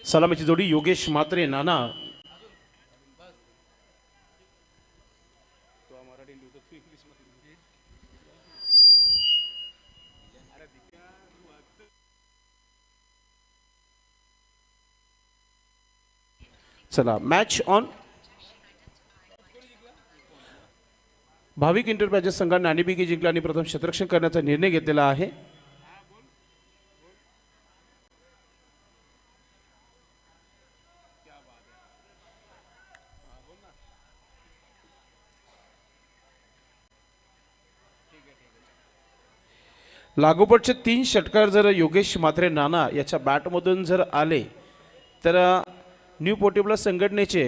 सलामीची जोडी योगेश म्हात्रे नाना. चला मॅच ऑन. भाविक एंटरप्राइजेस संघाने नाणेफेकी जिंकला आणि प्रथम क्षेत्ररक्षण करण्याचा निर्णय घेतलेला आहे. लागोपाठचे 3 षटकार जर योगेश म्हात्रे नाना याच्या बॅटमधून जर आले तर न्यू पोर्टेबल संघटनेचे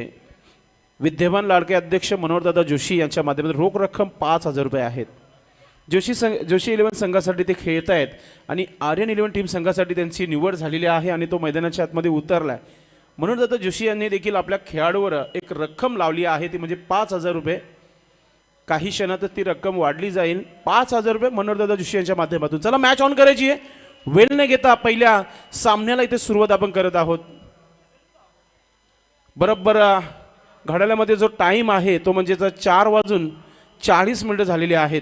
विद्यमान लाडके अध्यक्ष मनोहरदादा जोशी यांच्या माध्यमातून रोख रक्कम 5,000 रुपये आहेत. जोशी 11 संघासाठी ते खेळत आहेत आणि आर्यन 11 टीम संघासाठी त्यांची निवड झालेली आहे आणि तो मैदानाच्या आतमध्ये उतरलाय. मनोहरदादा जोशी यांनी देखील आपल्या खेळाडूवर एक रक्कम लावली आहे, ती म्हणजे 5,000 रुपये. काही क्षणातच ती रक्कम वाढली जाईल. 5,000 रुपये मनोहरदादा जोशी यांच्या माध्यमातून. चला मॅच ऑन करायची आहे. वेळ न घेता पहिल्या सामन्याला इथे सुरुवात आपण करत आहोत. बरोबर घड्याळामध्ये जो टाइम आहे तो म्हणजे 4:40 झालेले आहेत.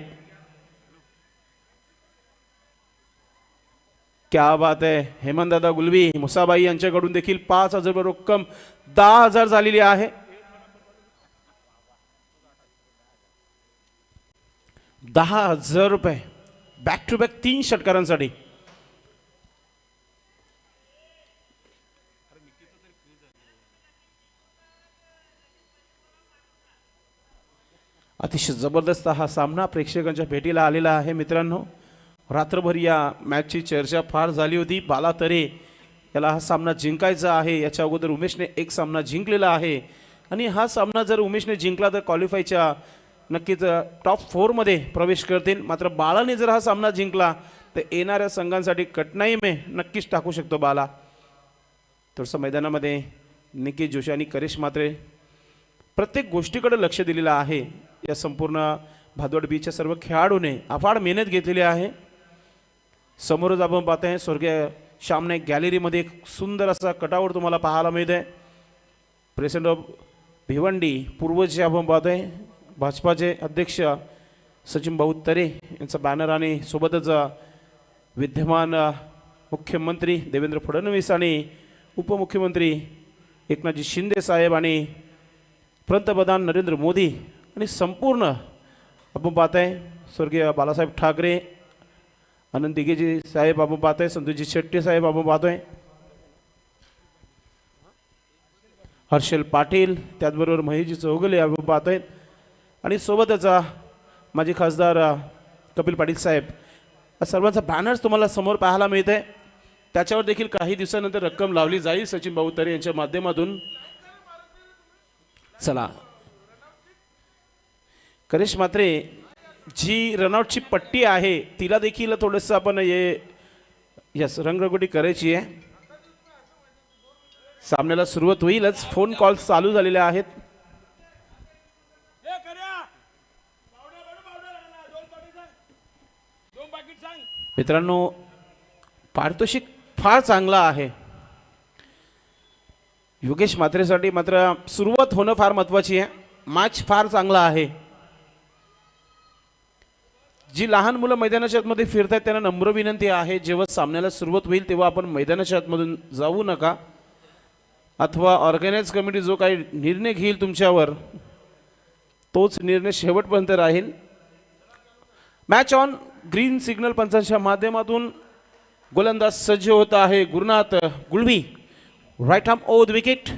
क्या बात आहे. हेमंत दादा गुलवी मुसाबाई यांच्याकडून देखील 5,000 रुपये रक्कम 10,000 झालेली आहे. 10,000 रुपये बॅक टू बॅक 3 षटकारांसाठी. अतिशय जबरदस्त हा सामना प्रेक्षकांच्या भेटीला आलेला आहे. मित्रांनो, रात्रभर या मॅचची चर्चा फार झाली होती. बाला तरे याला हा सामना जिंकायचा आहे. याच्या अगोदर उमेशने एक सामना जिंकलेला आहे आणि हा सामना जर उमेशने जिंकला तर क्वालिफायच्या नक्कीच टॉप 4 मध्ये प्रवेश करतील. मात्र बालाने जर हा सामना जिंकला तर येणाऱ्या संघांसाठी कठीणाई में नक्कीच टाकू शकतो बाला. थोडंसं मैदानामध्ये निकेश जोशी आणि करिश म्हात्रे प्रत्येक गोष्टीकडे लक्ष दिलेलं आहे. या संपूर्ण भादवड बीच्या सर्व खेळाडूने अफाट मेहनत घेतलेली आहे. समोरच आपण पाहतोय स्वर्गीय श्याम नाईक गॅलरीमध्ये एक सुंदर असा कटावर तुम्हाला पाहायला मिळत आहे. प्रेसिडेंट ऑफ भिवंडी पूर्वचे आपण पाहतोय भाजपाचे अध्यक्ष सचिन भाऊ तरे यांचा बॅनर आणि सोबतच विद्यमान मुख्यमंत्री देवेंद्र फडणवीस आणि उपमुख्यमंत्री एकनाथजी शिंदे साहेब आणि पंतप्रधान नरेंद्र मोदी आणि संपूर्ण आपण पाहताय स्वर्गीय बालासाहेब ठाकरे, आनंद दिघेजी साहेब आपण पाहताय, संतोषजी शेट्टी साहेब आपण पाहतोय, हर्षल पाटील, त्याचबरोबर महेशजी चौगले आपण पाहतोय आणि सोबतच माजी खासदार कपिल पाटील साहेब. सर्वांचा बॅनर्स तुम्हाला समोर पाहायला मिळत आहे. त्याच्यावर देखील काही दिवसानंतर रक्कम लावली जाईल सचिन भाऊ तरे यांच्या माध्यमातून. चला करिश म्हात्रे जी रनआउटची पट्टी आहे तिला देखील थोडंसं आपण यस रंगरंगोटी करायची आहे. सामन्याला सुरुवात होईलच. फोन कॉल चालू झालेले आहेत. मित्रांनो, पारितोषिक फार चांगला आहे योगेश म्हात्रेसाठी. मात्र सुरुवात होणं फार महत्त्वाची आहे. मॅच फार चांगला आहे. जी लहान मुलं मैदानाच्या आतमध्ये फिरतात त्यांना नम्र विनंती आहे, जेव्हा सामन्याला सुरुवात होईल तेव्हा आपण मैदानाच्या आतमधून जाऊ नका, अथवा ऑर्गनाइज कमिटी जो काही निर्णय घेईल तुमच्यावर तोच निर्णय शेवटपर्यंत राहील. Match on. ग्रीन सिग्नल पंचांच्या माध्यमातून गोलंदाज सज्ज होता आहे Gurunath Gulvi. Right arm over the wicket.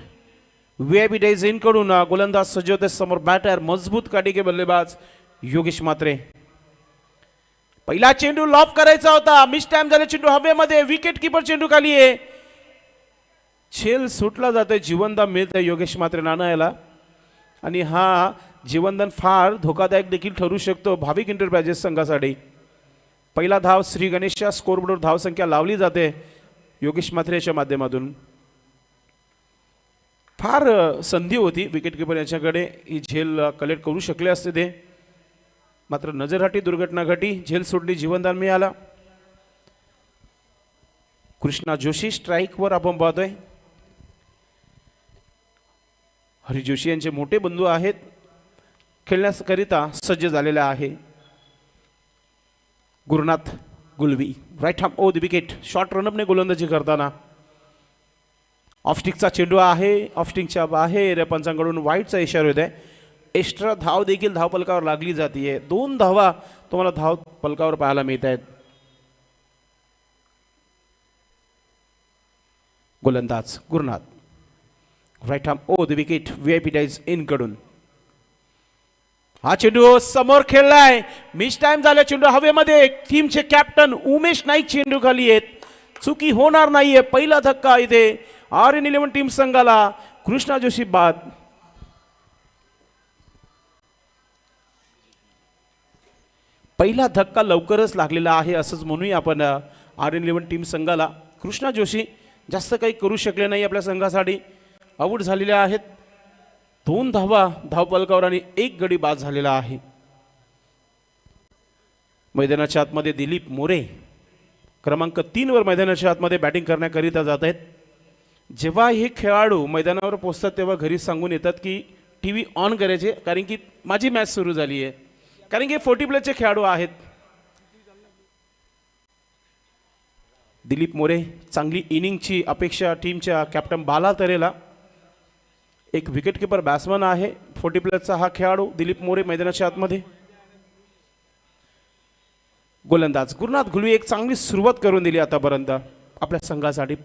VIP डायझिन कडून गोलंदाज सज्ज होते. समोर बॅटर मजबूत काठीके बल्लेबाज योगेश म्हात्रे. पहिला चेंडू लॉप करायचा होता, मिस टाइम झाले. चेंडू हवेमध्ये, विकेट किपर चेंडू खाली आहे. झेल सुटला जातोय. जीवनदान मिळतंय योगेश म्हात्रे नाना याला आणि हा जीवनदान फार धोकादायक देखील ठरू शकतो भाविक एंटरप्राइजेस संघासाठी. पहिला धाव श्री गणेशच्या स्कोरबोर्डवर धाव संख्या लावली जाते योगेश म्हात्रेच्या माध्यमातून. फार संधी होती विकेट किपर याच्याकडे, ही झेल कलेक्ट करू शकले असते ते, मात्र नजरहाटी दुर्घटना घटी. झेल सोडली, जीवनदान मिळाला. कृष्णा जोशी स्ट्राईकवर आपण पाहतोय. हरी जोशी यांचे मोठे बंधू आहेत, खेळण्याकरिता सज्ज झालेला आहे. Gurunath Gulvi right arm over the wicket. Short रनअपने गोलंदाजी करताना ऑफस्टिकचा चेंडू आहे, ऑफस्टिकच्या बाहेर पंचांकडून वाईटचा इशारा होत आहे. एक्स्ट्रा धाव देखील धाव पलकावर लागली जाते. 2 धावा तुम्हाला धाव पलकावर पाहायला मिळत आहेत. गोलंदाज Gurunath right arm over the wicket. VIP डाईज इन कडून हा चेंडू समोर खेळलाय, मिस टाइम झाला. चेंडू हवेमध्ये. टीमचे कॅप्टन उमेश नाईक चेंडू खाली आहेत. चुकी होणार नाहीये. पहिला धक्का इथे RN11 टीम संघाला. कृष्णा जोशी बाद. पहिला धक्का लवकरच लागलेला आहे असंच म्हणूया आपण RN11 टीम संघाला. कृष्णा जोशी जास्त काही करू शकले नाही आपल्या संघासाठी. आऊट झालेले आहेत. 2 धावा धावपलकावर आणि 1 गडी बाद झालेला आहे. मैदानाच्या आतमध्ये दिलीप मोरे क्रमांक 3 वर मैदानाच्या आतमध्ये बॅटिंग करण्याकरिता जात आहेत. जेव्हा हे खेळाडू मैदानावर पोहोचतात तेव्हा घरी सांगून येतात की TV ऑन करायचे, कारण की माझी मॅच सुरू झाली आहे. कारण की 40 प्लेचे खेळाडू आहेत. दिलीप मोरे चांगली इनिंगची अपेक्षा टीमच्या कॅप्टन बाला तरेला. एक विकेट कीपर बॅट्समन आहे 40 प्लेचा हा खेळाडू दिलीप मोरे मैदानाच्या आतमध्ये. गोलंदाज गुरुनाथ गुलवी एक चांगली सुरुवात करून दिली आतापर्यंत आपल्या संघासाठी.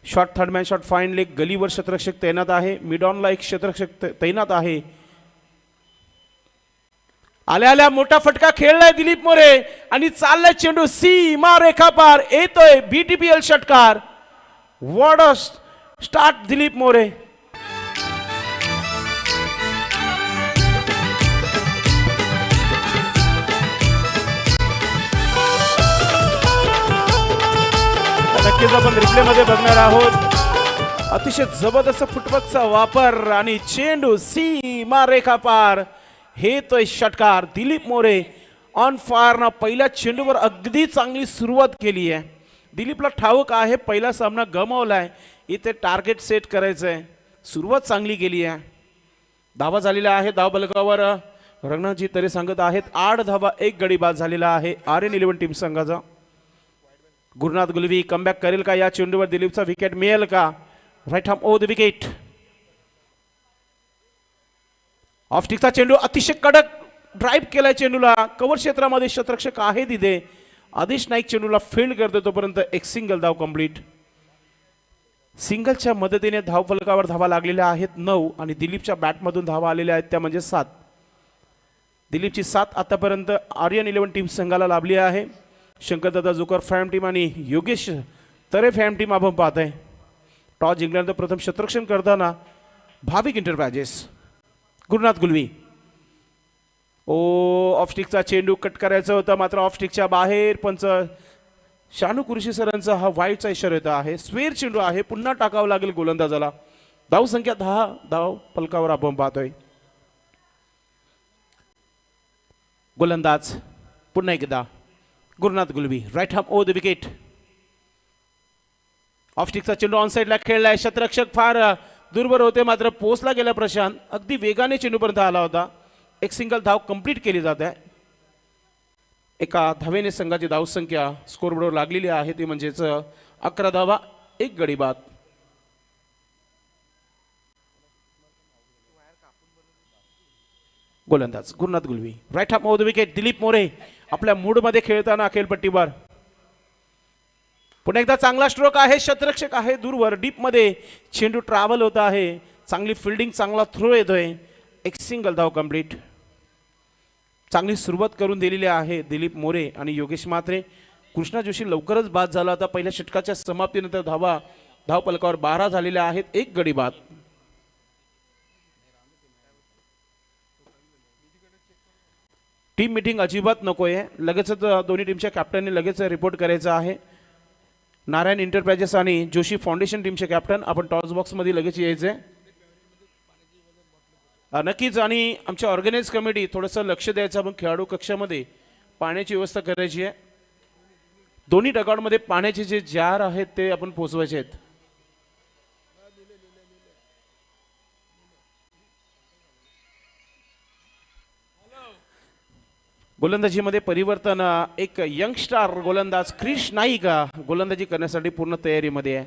Shot third man shot fine leg. गलीवर क्षेत्ररक्षक तैनात आहे. मिड ऑनला एक क्षेत्ररक्षक तैनात आहे. आल्या आल्या मोठा फटका खेळलाय दिलीप मोरे आणि चाललाय चेंडू सीमा रेखा पार. येतोय BTPL षटकार. What a start Dilip More. नक्कीच आपण रिप्ले मध्ये बघणार आहोत. अतिशय जबरदस्त फुटवर्कचा वापर आणि चेंडू सीमा रेखा पार. हे तो षटकार. दिलीप मोरे ऑन फायर ना पहिल्या चेंडूवर अगदी चांगली सुरुवात केली आहे. दिलीपला ठाऊक आहे पहिला सामना गमावलाय, इथे टार्गेट सेट करायचंय. सुरुवात चांगली केली आहे. धावा झालेला आहे धाव बलकावर. रंगनाथजी तरे सांगत आहेत 8 धावा 1 गडी बाद झालेला आहे RN11 टीम संघाचा. गुरुनाथ गुलवी कमबॅक करेल का या चेंडूवर? दिलीपचा विकेट मिळेल का? Right arm over the wicket. ऑफस्टिकचा चेंडू अतिशय कडक ड्राईव्ह केलाय चेंडूला. कव्हर क्षेत्रामध्ये क्षेत्ररक्षक आहे तिथे. आदेश नाईक चेंडूला फील्ड करतो तोपर्यंत एक सिंगल धाव कंप्लीट. सिंगलच्या मदतीने धाव फलकावर धावा लागलेल्या आहेत 9 आणि दिलीपच्या बॅटमधून धावा आलेल्या आहेत त्या म्हणजे 7. दिलीपची 7 आतापर्यंत RN11 टीम संघाला लाभली आहे. शंकरदादा जोकर फॅम टीम आणि योगेश तरे फॅम टीम आपण पाहत आहे. टॉस जिंकल्यानंतर प्रथम क्षेत्ररक्षण करताना भाविक इंटरप्राइजेस. गुरुनाथ गुलवी ऑफस्टिकचा चेंडू कट करायचा होता मात्र ऑफस्टिकच्या बाहेर. पंच शानू कुरशी सरांचा हा वाईटचा इशारा येत आहे. स्वेर चेंडू आहे, पुन्हा टाकावं लागेल गोलंदाजाला. धाव संख्या 10 धाव फलकावर आपण पाहतोय. गोलंदाज पुन्हा एकदा Gurunath Gulvi. Right arm over the wicket. ऑफस्टिकचा चेंडू ऑन साइडला खेळलाय. क्षेत्ररक्षक फार दूरवर होते मात्र पोचला गेला प्रशांत. अगदी वेगाने चेंडूपर्यंत आला होता. एक सिंगल धाव कंप्लीट केली जात आहे. एका धावेने संघाची धावसंख्या स्कोरबोर्डवर लागलेली आहे ती म्हणजेच 11 धावा 1 गडी बाद. गोलंदाज Gurunath Gulvi. Right arm over the wicket. Dilip More आपल्या मूडमध्ये खेळताना अखेलपट्टीवर. पुन्हा एकदा चांगला स्ट्रोक आहे. क्षेत्ररक्षक आहे दूरवर. डीपमध्ये चेंडू ट्रॅव्हल होत आहे. चांगली फिल्डिंग, चांगला थ्रो येतोय. एक सिंगल धाव कंप्लीट. चांगली सुरुवात करून दिलेली आहे दिलीप मोरे आणि योगेश म्हात्रे. कृष्णा जोशी लवकरच बाद झाला होता. पहिल्या षटकाच्या समाप्तीनंतर धाव पलकावर 12 झालेल्या आहेत. 1 गडी बाद. टीम मीटिंग अजिबात नको आहे. लगेचच दोन्ही टीमच्या कॅप्टनने लगेच रिपोर्ट करायचा आहे. नारायण इंटरप्राइजेस आणि जोशी फाउंडेशन टीमचे कॅप्टन आपण टॉस बॉक्समध्ये लगेच यायचे. नक्कीच. आणि आमच्या ऑर्गनाइज कमिटी थोडंसं लक्ष द्यायचं. आपण खेळाडू कक्षामध्ये पाण्याची व्यवस्था करायची आहे. दोन्ही डगआउटमध्ये पाण्याचे जे जार आहेत ते आपण पोचवायचे आहेत. गोलंदाजीमध्ये परिवर्तन, एक यंगस्टार गोलंदाज क्रिश नाईक गोलंदाजी करण्यासाठी पूर्ण तयारीमध्ये आहे.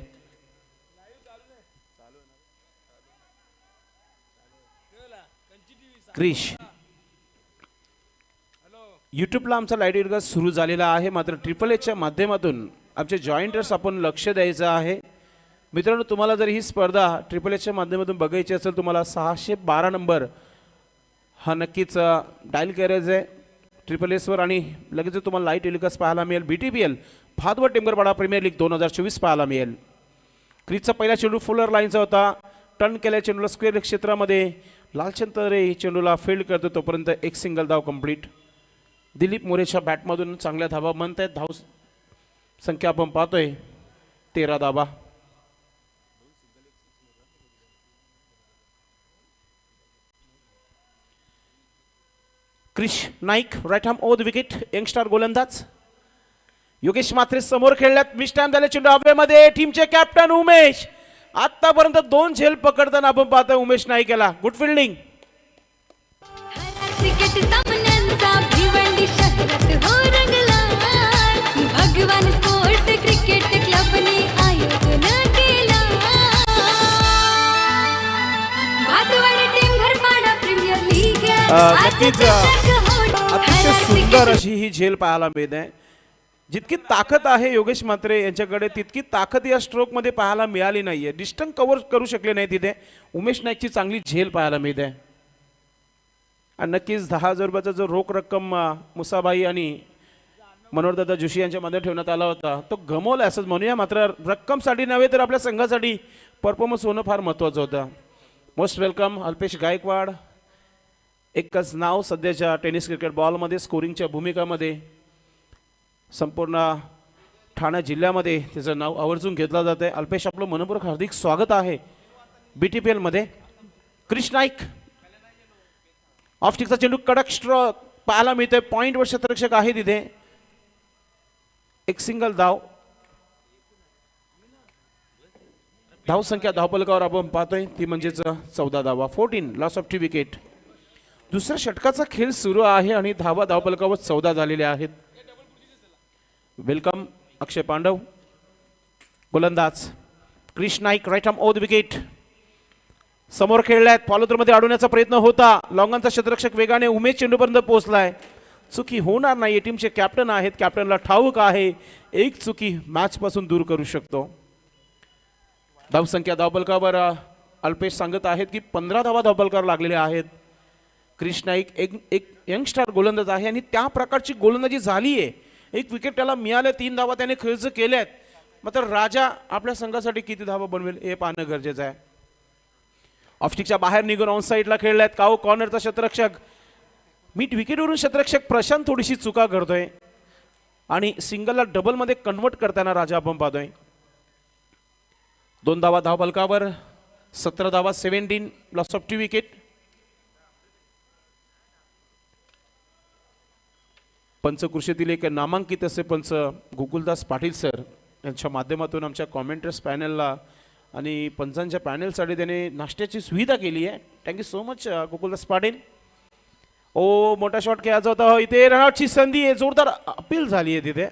क्रिश यूट्यूबला आमचा लाईव्ह टेलिकास्ट सुरू झालेला आहे, मात्र ट्रिपल एचच्या माध्यमातून आमचे जॉईंटर्स आपण लक्ष द्यायचं आहे. मित्रांनो, तुम्हाला जर ही स्पर्धा ट्रिपल एचच्या माध्यमातून बघायची असेल, तुम्हाला 612 नंबर हा नक्कीच डायल करायचा आहे ट्रिपल एसवर आणि लगेच तुम्हाला लाईव्ह टेलिकास्ट पाहायला मिळेल. BTPL भादवड टेंबरपाडा प्रीमियर लीग 2024 पाहायला मिळेल. क्रीजचा पहिला चेंडू फुलर लाईनचा होता. टर्न केल्या चेंडूला स्क्वेअर क्षेत्रामध्ये लालचंद तरे चेंडूला फील्ड करतो, तोपर्यंत एक सिंगल धाव कंप्लीट. दिलीप मोरेच्या बॅटमधून चांगल्या धावा म्हणत आहेत. धाव संख्या आपण पाहतोय 13 धावा. Krish Naik right arm over the wicket, young star गोलंदाज. योगेश म्हात्रे समोर खेळल्यात. मिस टाइम झाले चेंडू हवेमध्ये. टीमचे कॅप्टन उमेश आतापर्यंत 2 झेल पकडताना आपण पाहतोय उमेश नाईक याला. Good fielding. क्रिकेट सामन्यांचा भिवंडी शहरात हो रंगला. भगवान स्पोर्ट क्रिकेट क्लबने आयोजन केला. भादवड टेंभरपाडा प्रीमियर लीग नक्कीच अतिशय सुंदर अशी ही झेल पाहायला मिळते. जितकी ताकद आहे योगेश म्हात्रे यांच्याकडे, तितकी ताकद या स्ट्रोक मध्ये पाहायला मिळाली नाहीये. डिस्टन्स कव्हर करू शकले नाही तिथे. उमेश नाईकची चांगली झेल पाहायला मिळते. आणि नक्कीच 10,000 रुपयाचा जो रोख रक्कम मुसाबाई आणि मनोहरदादा जोशी यांच्या मध्ये ठेवण्यात आला होता, तो गमवला असंच म्हणूया. मात्र रक्कमसाठी नव्हे तर आपल्या संघासाठी परफॉर्मन्स होणं फार महत्त्वाचं होतं. Most welcome Alpesh Gaikwad. एकच नाव सध्याच्या टेनिस क्रिकेट बॉलमध्ये स्कोरिंगच्या भूमिकामध्ये संपूर्ण ठाणे जिल्ह्यामध्ये त्याचं नाव आवर्जून घेतलं जात आहे. अल्पेश, आपलं मनपूर्वक हार्दिक स्वागत आहे BTPL मध्ये. क्रिश नाईक ऑफस्टिकचा चेंडू कडक स्ट्रोक पाहायला मिळतोय. पॉईंटवर क्षेत्ररक्षक आहे तिथे. एक सिंगल धाव. धाव संख्या धावफलकावर आपण पाहतोय ती म्हणजेच 14 धावा. 14 लॉस ऑफ 2 विकेट. दुसऱ्या षटकाचा खेळ सुरू आहे आणि धावा धावफलकावर 14 झालेल्या आहेत. वेलकम अक्षय पांडव. गोलंदाज Krish Naik right arm over the wicket. समोर खेळल्यात. फॉलोथ्रूमध्ये अडवण्याचा प्रयत्न होता. लॉंगांचा क्षेत्ररक्षक वेगाने उमेश चेंडूपर्यंत पोहोचलाय. चुकी होणार नाही. टीमचे कॅप्टन आहेत. कॅप्टनला ठाऊक आहे एक चुकी मॅच पासून दूर करू शकतो. धावसंख्या धावफलकावर अल्पेश सांगत आहेत की 15 धावा धावफलकावर लागलेल्या आहेत. क्रिश नाईक एक यंगस्टार गोलंदाज आहे आणि त्या प्रकारची गोलंदाजी झाली आहे. एक विकेट त्याला मिळाले. 3 धावा त्याने खर्च केल्यात. मात्र राजा आपल्या संघासाठी किती धावा बनवेल हे पाहणं गरजेचं आहे. ऑफस्टिकच्या बाहेर निघून ऑन साईडला खेळल्यात. काऊ कॉर्नरचा क्षेत्ररक्षक. मिड विकेटवरून क्षेत्ररक्षक प्रशांत थोडीशी चुका करतोय आणि सिंगलला डबलमध्ये कन्वर्ट करताना राजा आपण पाहतोय. 2 धावा धावफलकावर. 17 धावा 17 लॉस ऑफ 2 विकेट. पंचकृषीतील एक नामांकित असे पंच गोकुलदास पाटील सर यांच्या माध्यमातून आमच्या कॉमेंटर्स पॅनलला आणि पंचांच्या पॅनलसाठी त्याने नाश्त्याची सुविधा केली आहे. Thank you so much Gokuldas Patil. ओ मोठा शॉट खेळायचा होता. इथे रनआउटची संधी आहे. जोरदार अपील झाली आहे तिथे.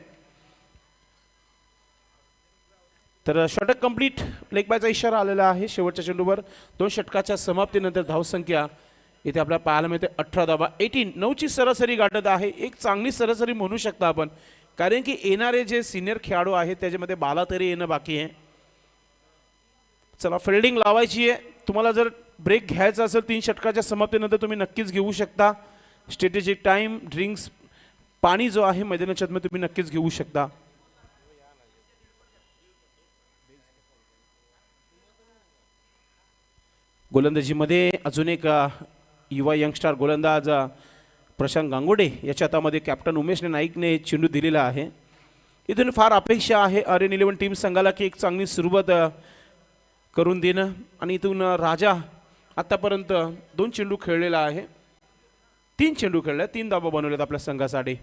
तर षटक कंप्लीट. लेग बायचा इशारा आलेला आहे शेवटच्या चेंडूवर. 2 षटकाच्या समाप्तीनंतर धावसंख्या इथे आपल्याला पाहायला मिळते 18 धावा. 18 9ची सरासरी गाठत आहे. एक चांगली सरासरी म्हणू शकता आपण, कारण की येणारे जे सिनियर खेळाडू आहेत त्याच्यामध्ये बाला तरी येणं बाकी आहे. चला फिल्डिंग लावायची आहे. तुम्हाला जर ब्रेक घ्यायचा असेल 3 षटकाच्या समाप्तीनंतर तुम्ही नक्कीच घेऊ शकता. स्ट्रॅटेजिक टाइम, ड्रिंक्स, पाणी जो आहे मैदानाच्या मध्ये तुम्ही नक्कीच घेऊ शकता. गोलंदाजीमध्ये अजून एक युवा यंगस्टार गोलंदाज प्रशांत गांगोडे याच्या हातामध्ये कॅप्टन उमेश नाईकने चेंडू दिलेला आहे. इथून फार अपेक्षा आहे RN 11 टीम संघाला की एक चांगली सुरुवात करून देणं. आणि इथून राजा आतापर्यंत 2 चेंडू खेळलेला आहे. 3 चेंडू खेळले, 3 धावा बनवलेत आपल्या संघासाठी.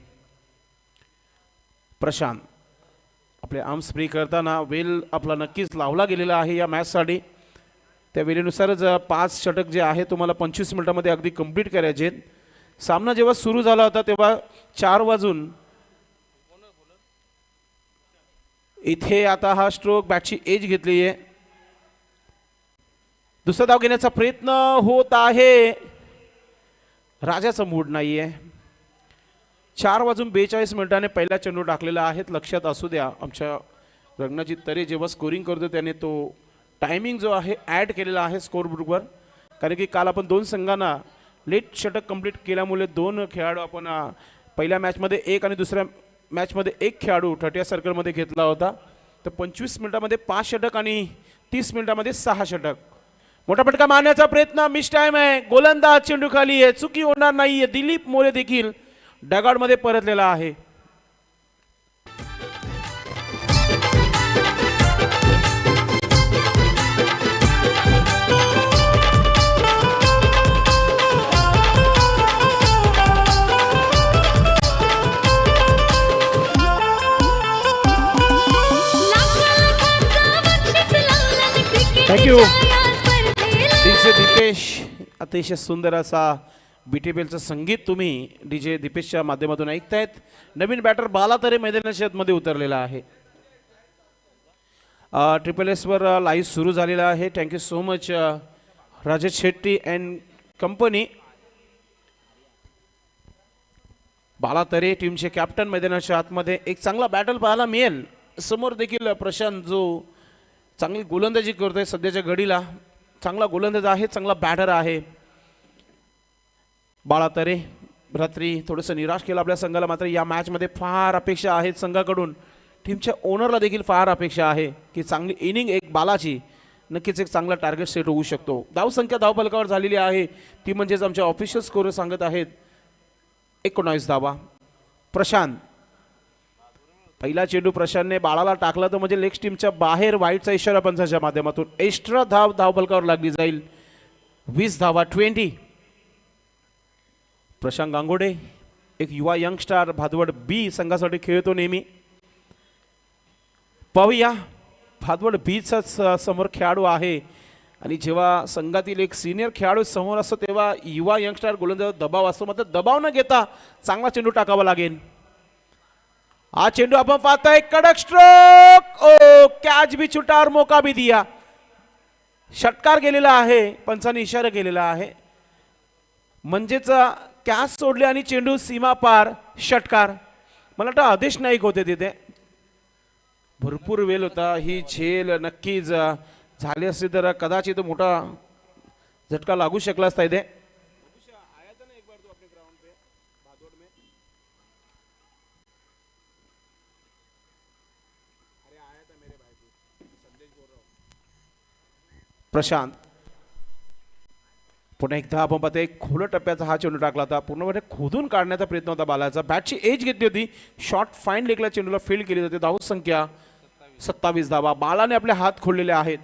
प्रशांत आपले आर्म्स फ्री करताना वेल आपला नक्कीच लावला गेलेला आहे या मॅचसाठी. त्या वेळेनुसारच 5 षटक जे आहे तुम्हाला 25 मिनिटांमध्ये अगदी कंप्लीट करायचे आहेत. सामना जेव्हा सुरू झाला होता तेव्हा 4 वाजून इथे आता हा स्ट्रोक बॅटची एज घेतली आहे. दुसरा धाव घेण्याचा प्रयत्न होत आहे. राजाचा मूड नाहीये. 4:42 पहिला चेंडू टाकलेला आहे. लक्षात असू द्या आमच्या रंगनाजी तरे जेव्हा स्कोरिंग करतो त्याने तो टायमिंग जो आहे ॲड केलेला आहे स्कोर बुकवर. कारण की काल आपण 2 संघांना लेट षटक कंप्लीट केल्यामुळे 2 खेळाडू आपण पहिल्या मॅचमध्ये 1 आणि दुसऱ्या मॅचमध्ये 1 खेळाडू 30 सर्कलमध्ये घेतला होता. तर 25 मिनिटामध्ये 5 षटक आणि 30 मिनिटामध्ये 6 षटक. मोठा फटका मारण्याचा प्रयत्न मिस टाइम आहे. गोलंदाज चेंडू खाली आहे. चुकी होणार नाहीये. दिलीप मोरे देखील डगाडमध्ये परतलेला आहे. Thank you DJ Deepesh. अतिशय सुंदर असा बीटीपीएलचं संगीत तुम्ही डीजे दीपेशच्या माध्यमातून ऐकतायत. नवीन बॅटर बाला तरे मैदानाच्या मध्ये उतरलेला आहे. ट्रिपल एस वर लाईव्ह सुरू झालेला आहे. Thank you so much Rajesh Shetty and company. Bala Tare टीमचे कॅप्टन मैदानाच्या आतमध्ये. एक चांगला बॅटल पाहायला मिळेल. समोर देखील प्रशांत जो चांगली गोलंदाजी करतोय सध्याच्या घडीला. चांगला गोलंदाज आहे. चांगला बॅटर आहे. बाला तरे रात्री थोडंसं निराश केलं आपल्या संघाला. मात्र या मॅचमध्ये फार अपेक्षा आहेत संघाकडून. टीमच्या ओनरला देखील फार अपेक्षा आहे की चांगली इनिंग एक बालाची नक्कीच एक चांगला टार्गेट सेट होऊ शकतो. धावसंख्या धावफलकावर झालेली आहे ती म्हणजेच आमच्या ऑफिशियल स्कोर सांगत आहेत 19 धावा. प्रशांत पहिला चेंडू प्रशांतने बाळाला टाकला तर म्हणजे लेग टीमच्या बाहेर वाईटचा इशारा पंचाच्या माध्यमातून एक्स्ट्रा धावफलकावर लागली जाईल. 20 धावा 20. प्रशांत गांगोडे एक युवा यंगस्टार भादवड बी संघासाठी खेळतो नेहमी. पाहूया भादवड बीचाच समोर खेळाडू आहे आणि जेव्हा संघातील एक सिनियर खेळाडू समोर असतो तेव्हा युवा यंगस्टार गोलंदाज दबाव असतो. मात्र दबाव न घेता चांगला चेंडू टाकावा लागेल. हा चेंडू आपण पाहताय कडक स्ट्रोक. ओ कॅच भी छुटा और मौका भी दिया. षटकार गेलेला आहे. पंचांनी इशारा केलेला आहे म्हणजेच कॅच सोडले आणि चेंडू सीमा पार षटकार. मला वाटतं आदेश नाईक होते तिथे. भरपूर वेळ होता. ही झेल नक्कीच झाली असती तर कदाचित मोठा झटका लागू शकला असता इथे. प्रशांत पुन्हा एकदा आपण पाहतो एक खोल टप्प्याचा हा चेंडू टाकला होता. पूर्णपणे खोदून काढण्याचा प्रयत्न होता बालाचा. बॅटची एज घेतली होती. शॉर्ट फाईन लेगला चेंडूला फील्ड केली जाते. धाव संख्या 27 धावा. बालाने आपले हात खोललेले आहेत.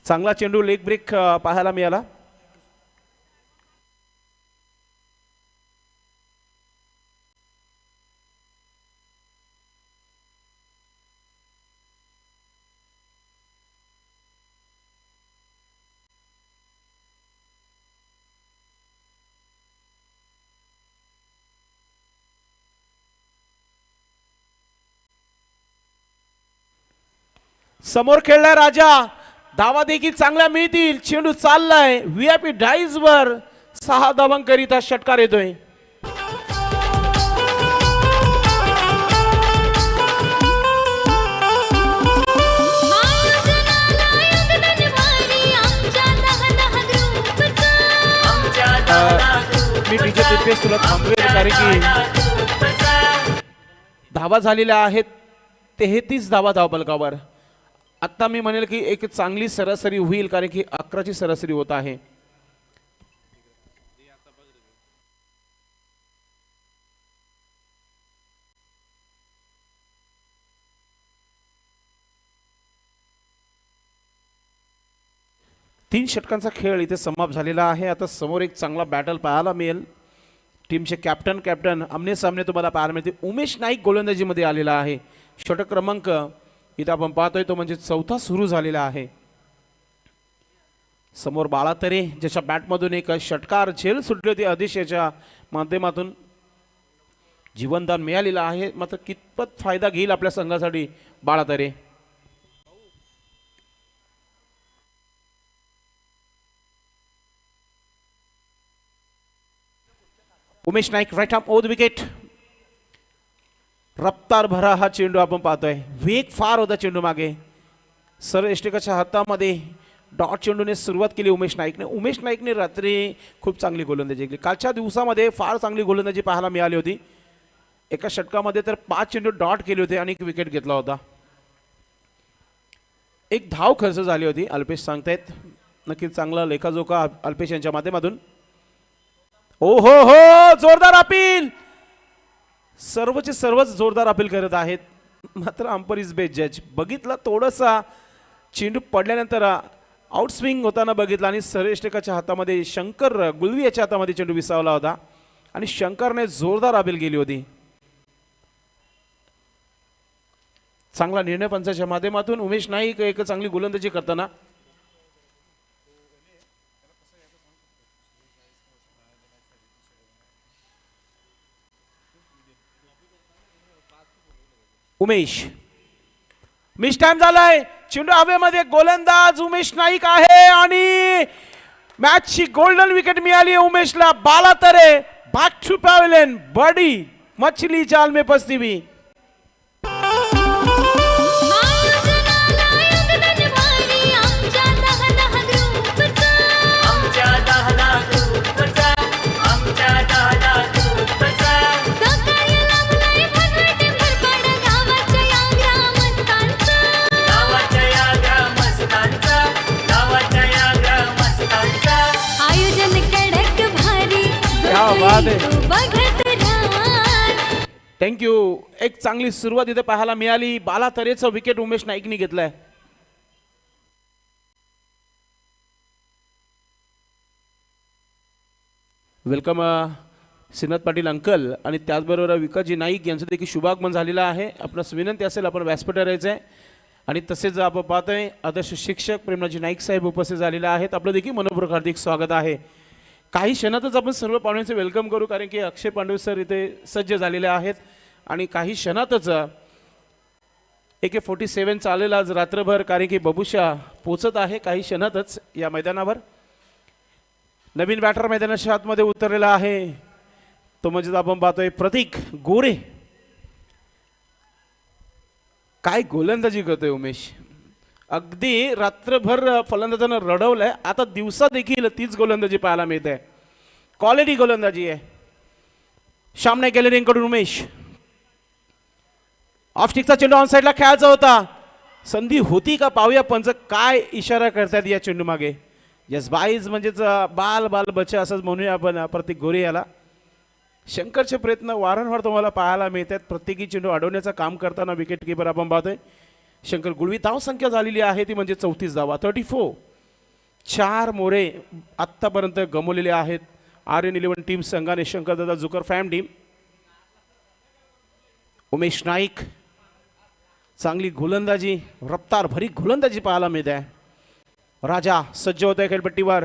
चांगला चेंडू लेग ब्रेक पाहायला मिळाला. समोर खेळलाय राजा. धावा देखील चांगल्या मिळतील. चेंडू चाललाय व्हीआयपी डाईज वर. 6 धावांकरिता षटकार येतोय. मी डीजे दीपेश तुला थांबवेल कारण की धावा झालेल्या आहेत 33 धावा धावफलकावर. आता मी म्हणेल की एक चांगली सरासरी होईल कारण की 11ची सरासरी होत आहे. तीन षटकांचा खेळ इथे समाप्त झालेला आहे. आता समोर एक चांगला बॅटल पाहायला मिळेल. टीमचे कॅप्टन आमने सामने तुम्हाला पाहायला मिळते. उमेश नाईक गोलंदाजीमध्ये आलेला आहे. षटक क्रमांक इथं आपण पाहतोय तो म्हणजे चौथा सुरू झालेला आहे. समोर बाळा तरे ज्याच्या बॅटमधून एक षटकार झेल सुटली होती. आदेश याच्या माध्यमातून जीवनदान मिळालेलं आहे. मात्र कितपत फायदा घेईल आपल्या संघासाठी Bala Tare. Umesh Naik right arm over the wicket. रफ्तार भरा हा चेंडू आपण पाहतोय. वेग फार होता चेंडू मागे. सर एष्टिकाच्या हातामध्ये डॉट चेंडूने सुरुवात केली उमेश नाईकने. उमेश नाईकने रात्री खूप चांगली गोलंदाजी केली. कालच्या दिवसामध्ये फार चांगली गोलंदाजी पाहायला मिळाली होती. एका षटकामध्ये तर 5 चेंडू डॉट केले होते आणि एक विकेट घेतला होता. एक धाव खर्च झाली होती अल्पेश सांगतायत. नक्कीच चांगला लेखाजोखा अल्पेश यांच्या माध्यमातून. ओ हो जोरदार अपील. सर्वचे सर्वच जोरदार अपील करत आहेत. मात्र अंपर इज बेस्ट जज. बघितला थोडासा चेंडू पडल्यानंतर आउट स्विंग होताना बघितला आणि सरेष्टकाच्या हातामध्ये शंकर गुलवी याच्या हातामध्ये चेंडू विसावला होता आणि शंकरने जोरदार अपील केली होती. चांगला निर्णय पंचाच्या माध्यमातून उमेश नाईक एक चांगली गोलंदाजी करताना. उमेश मिस टाइम झालाय. चेंडू हवेमध्ये. गोलंदाज उमेश नाईक आहे आणि मॅचची गोल्डन विकेट मिळाली उमेशला. बाला तरे बॅक टू पॅव्हलियन. बडी मछली जाल में फंसी हुई. थँक्यू. एक चांगली सुरुवात इथे पाहायला मिळाली. बाला तरेचं विकेट उमेश नाईकने घेतलंय. वेलकम श्रीनाथ पाटील अंकल आणि त्याचबरोबर विकासजी नाईक यांचं देखील शुभागमन झालेलं आहे. आपणास विनंती असेल आपण व्यासपीठावर यायचं आहे. आणि तसेच आपण पाहतोय आदर्श शिक्षक प्रेमराजी नाईक साहेब उपस्थित झालेले आहेत. आपलं देखील मनपूर्वक हार्दिक स्वागत आहे. काही क्षणातच आपण सर्व पाहुण्यांचे वेलकम करू कारण की अक्षय पांडवे सर इथे सज्ज झालेले आहेत आणि काही क्षणातच AK-47 चालेल आज रात्रभर कारण की बबुशा पोचत आहे काही क्षणातच या मैदानावर. नवीन बॅटर मैदानाच्या आतमध्ये उतरलेला आहे तो म्हणजे आपण पाहतोय प्रतीक गोरे. काय गोलंदाजी करतोय उमेश. अगदी रात्रभर फलंदाजांना रडवलंय. आता दिवसा देखील तीच गोलंदाजी पाहायला मिळते. क्वालिटी गोलंदाजी आहे. सामने गॅलरीकडून उमेश. ऑफस्टिकचा चेंडू ऑन साईडला खेळायचा होता. संधी होती का पाहूया पंच काय इशारा करतात या चेंडू मागे. यस बाईज म्हणजेच बाल बाल बच्चा असंच म्हणूया आपण प्रतीक गोरे याला. शंकरचे प्रयत्न वारंवार तुम्हाला पाहायला मिळतात. प्रत्येकी चेंडू अडवण्याचं काम करताना विकेट किपर आपण पाहतोय शंकर गुळवी. धाव संख्या झालेली आहे ती म्हणजे 34 धावा 34. 4 मोरे आत्तापर्यंत गमवलेले आहेत RN11 टीम संघाने. Shankardada Zucker फॅम team. उमेश नाईक चांगली गोलंदाजी रफ्तार भरी गोलंदाजी पाहायला मिळते. राजा सज्ज होत आहे खेळपट्टीवर.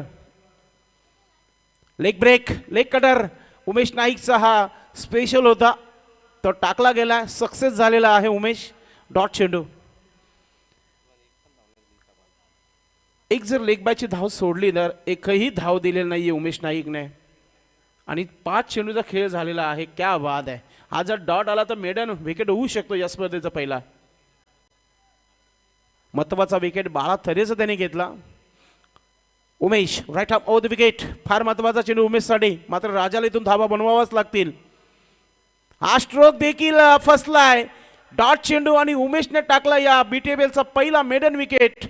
Leg break leg cutter Umesh नाईकचा हा स्पेशल होता तो टाकला गेला. सक्सेस झालेला आहे उमेश. डॉट चेंडू. एक जर लेग बायची धाव सोडली तर एकही धाव दिलेली नाहीये उमेश नाईकने आणि 5 चेंडूचा खेळ झालेला आहे. क्या बात आहे. हा जर डॉट आला तर मेडन विकेट होऊ शकतो या स्पर्धेचा पहिला. महत्वाचा विकेट बाळा तरेचा त्याने घेतला. Umesh right arm over the wicket. फार महत्वाचा चेंडू उमेशसाठी. मात्र राजाला इथून धावा बनवावाच लागतील. हा स्ट्रोक देखील फसलाय. डॉट चेंडू आणि उमेशने टाकला या BTBLचा पहिला मेडन विकेट.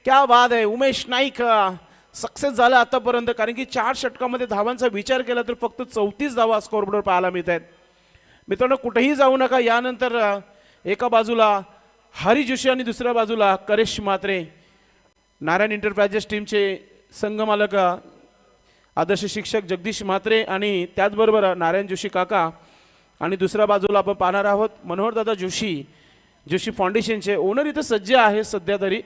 क्या बात आहे. उमेश नाईक सक्सेस झाला आतापर्यंत कारण की 4 षटकामध्ये धावांचा विचार केला तर फक्त 34 धावा स्कोरबोर्डवर पाहायला मिळत आहेत. मित्रांनो कुठेही जाऊ नका. यानंतर एका बाजूला हरी जोशी आणि दुसऱ्या बाजूला करेश म्हात्रे नारायण एंटरप्राइजेस टीमचे संघमालक आदर्श शिक्षक जगदीश म्हात्रे आणि त्याचबरोबर नारायण जोशी काका आणि दुसऱ्या बाजूला आपण पाहणार आहोत मनोहरदादा जोशी फाउंडेशनचे ओनर इथं सज्ज आहे सध्या तरी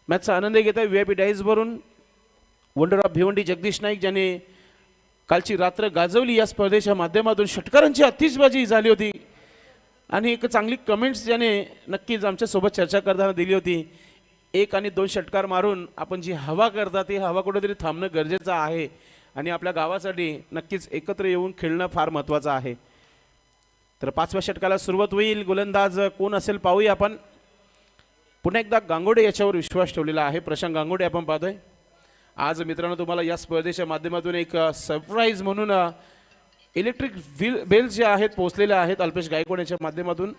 मॅचचा आनंद घेत आहे VIP डाईज भरून वंडर ऑफ भिवंडी जगदीश नाईक ज्याने कालची रात्र गाजवली या स्पर्धेच्या माध्यमातून षटकारांची आतिषबाजी झाली होती आणि एक चांगली कमेंट्स ज्याने नक्कीच आमच्यासोबत चर्चा करताना दिली होती 1 आणि 2 षटकार मारून आपण जी हवा करता ती हवा कुठेतरी थांबणं गरजेचं आहे आणि आपल्या गावासाठी नक्कीच एकत्र येऊन खेळणं फार महत्त्वाचं आहे. तर 5व्या षटकाला सुरुवात होईल. गोलंदाज कोण असेल पाहूया आपण. पुन्हा एकदा गांगोडे याच्यावर विश्वास ठेवलेला आहे. प्रशांत गांगोडे आपण पाहतोय. आज मित्रांनो तुम्हाला या स्पर्धेच्या माध्यमातून एक सरप्राईज म्हणून इलेक्ट्रिक बेल्स जे आहेत पोहोचलेले आहेत अल्पेश गायकवाड यांच्या माध्यमातून.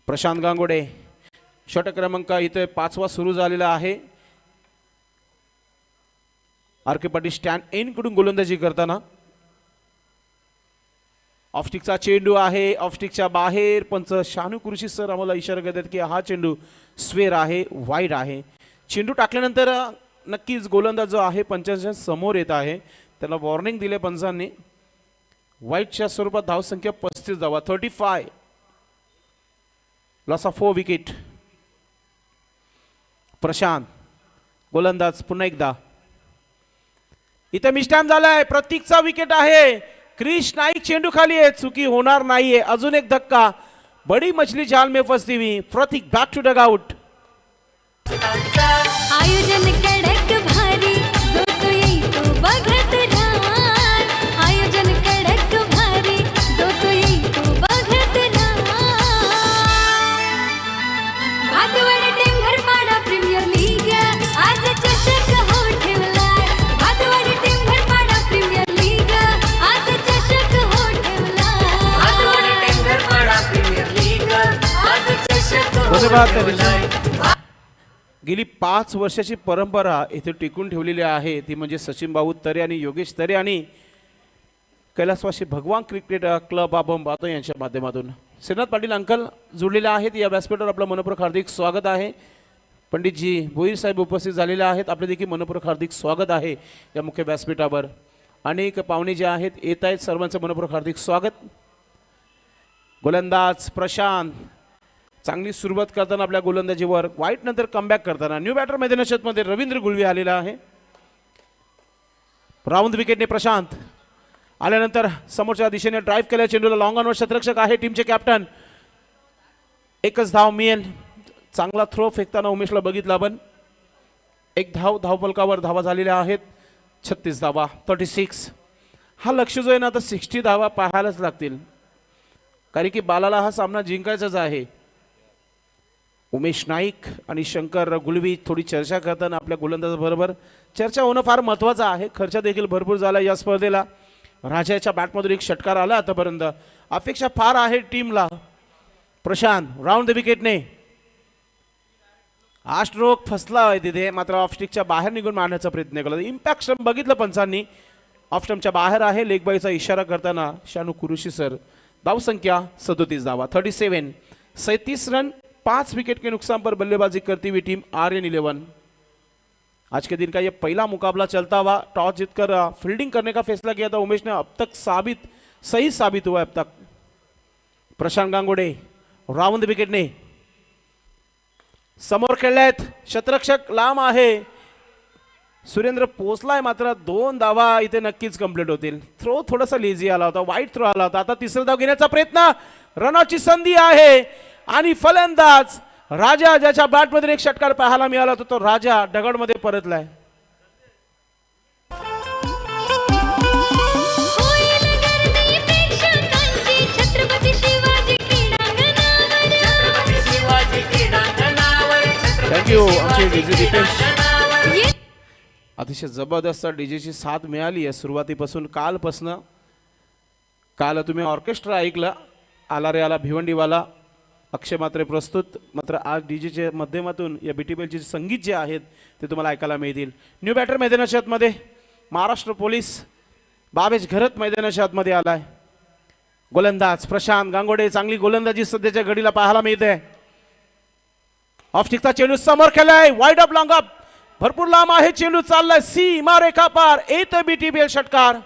प्रशांत गांगोडे षटक क्रमांक इथे 5वा सुरू झालेला आहे. आर.के. पाटील स्टँड इन कडून गोलंदाजी करताना ऑफस्टिकचा चेंडू आहे. ऑफस्टिकच्या बाहेर पंच शानू कुर्शी सर आम्हाला इशारा करतात की हा चेंडू स्वेर आहे, वाईड आहे. चेंडू टाकल्यानंतर नक्कीच गोलंदाज जो आहे पंचांच्या समोर येत आहे. त्याला वॉर्निंग दिले पंचांनी. वाईडच्या स्वरूपात धावसंख्या 35 धावा 35. Loss of 4 wicket. प्रशांत गोलंदाज पुन्हा एकदा इथे मिस्टॅम झालाय. प्रतीकचा विकेट आहे. क्रिश नाईक चेंडू खाली आहे. चुकी होणार नाहीये. अजून एक धक्का. बडी मछली जाल में फंसी हुई. प्रतीक बॅक टू डग आउट. आयोजन कडक भारी जो तो येई तो बघत राहा. आयोजन कडक भारी जो तो येई तो बघत राहा. भातवर टेंभर पाडा प्रीमियर लीग आज चषक हो ठेवलाय. भातवर टेंभर पाडा प्रीमियर लीग आज चषक हो ठेवलाय. भातवर टेंभर पाडा प्रीमियर लीग आज चषक हो ठेवलाय. गेली 5 वर्षाची परंपरा इथे टिकून ठेवलेली आहे. ती म्हणजे सचिन भाऊ तरे आणि योगेश तरे आणि कैलासवासी भगवान क्रिकेट क्लब आपण पाहतो यांच्या माध्यमातून. श्रीनाथ पाटील अंकल जोडलेले आहेत या व्यासपीठावर. आपलं मनपूर्वक हार्दिक स्वागत आहे. पंडितजी भोईर साहेब उपस्थित झालेले आहेत. आपले देखील मनपूर्वक हार्दिक स्वागत आहे या मुख्य व्यासपीठावर. अनेक पाहुणे जे आहेत येत आहेत. सर्वांचं मनपूर्वक हार्दिक स्वागत. गोलंदाज प्रशांत चांगली सुरुवात करताना आपल्या गोलंदाजीवर वाईट नंतर कमबॅक करताना न्यू बॅटर मैदानात मध्ये रवींद्र गुळवी आलेला आहे. राऊंड विकेटने प्रशांत आल्यानंतर समोरच्या दिशेने ड्राईव्ह केल्या चेंडूला लॉंग ऑनवर शतरक्षक आहे टीमचे कॅप्टन. एकच धाव मिळेल. चांगला थ्रो फेकताना उमेशला बघितला आपण. एक धावफलकावर धावा झालेल्या आहेत 36 धावा 36. हा लक्ष जो आहे ना आता 60 धावा पाहायलाच लागतील कारण की बालाला हा सामना जिंकायचाच आहे. उमेश नाईक आणि शंकर गुलवी थोडी चर्चा करताना आपल्या गोलंदाजाबरोबर चर्चा होणं फार महत्त्वाचं आहे. खर्च देखील भरपूर झाला या स्पर्धेला. राजाच्या बॅटमधून एक षटकार आला आतापर्यंत. अपेक्षा फार आहे टीमला. प्रशांत राऊंड द विकेटने हा स्ट्रोक फसला आहे तिथे मात्र ऑफस्टिकच्या बाहेर निघून मारण्याचा प्रयत्न केला. इम्पॅक्ट स्टंप बघितलं पंचांनी. ऑफ स्टंपच्या बाहेर आहे. लेग बाईचा इशारा करताना शानू कुरुशी सर. धावसंख्या 37 धावा 37. 37 रन 5 विकेट के नुकसान पर बल्लेबाजी करती हुई टीम आर्यन 11. आज के दिन का ये पहला मुकाबला चलता हुआ. टॉस जीतकर फील्डिंग करने का फैसला किया था उमेश ने. अब तक सही साबित हुआ अब तक. प्रशांत गांगोडे राऊंड विकेटने समोर खेळलेत. शतरक्षक लांब आहे. सुरेंद्र पोचलाय मात्र 2 धावा इथे नक्कीच कंप्लीट होतील. थ्रो थोडासा लेझी आला होता. वाईट थ्रो आला होता. आता तिसरा धाव घेण्याचा प्रयत्न. रनआउटची संधी आहे आणि फलंदाज राजा ज्याच्या बॅटमध्ये एक षटकार पाहायला मिळाला होता तो राजा दगडमध्ये परतलाय. होईल गर्दी प्रेक्षकांची छत्रपती शिवाजी क्रीडांगणावर. छत्रपती शिवाजी क्रीडांगणावर. थँक्यू आमचे डीजे दीपेश. ये अतिशय जबरदस्त डीजेची साथ मिळाली आहे सुरुवातीपासून. काल तुम्ही ऑर्केस्ट्रा ऐकला. आला रे आला भिवंडीवाला अक्षय मात्रे प्रस्तुत. मात्र आज डीजेच्या माध्यमातून या बीटीबीएलचे संगीत जे आहेत ते तुम्हाला ऐकायला मिळतील. न्यू बॅटर मैदानाच्या आतमध्ये महाराष्ट्र पोलीस बावेश घरत मैदानाच्या आतमध्ये आलाय. गोलंदाज प्रशांत गांगोडे, चांगली गोलंदाजी सध्याच्या घडीला पाहायला मिळते. ऑफस्टिकचा चेंडू समोर खेळलाय, वाईड अप लॉंग अप, भरपूर लांब आहे चेंडू, चाललाय सीमा रेखा पार, येत बीटीबीएल षटकार.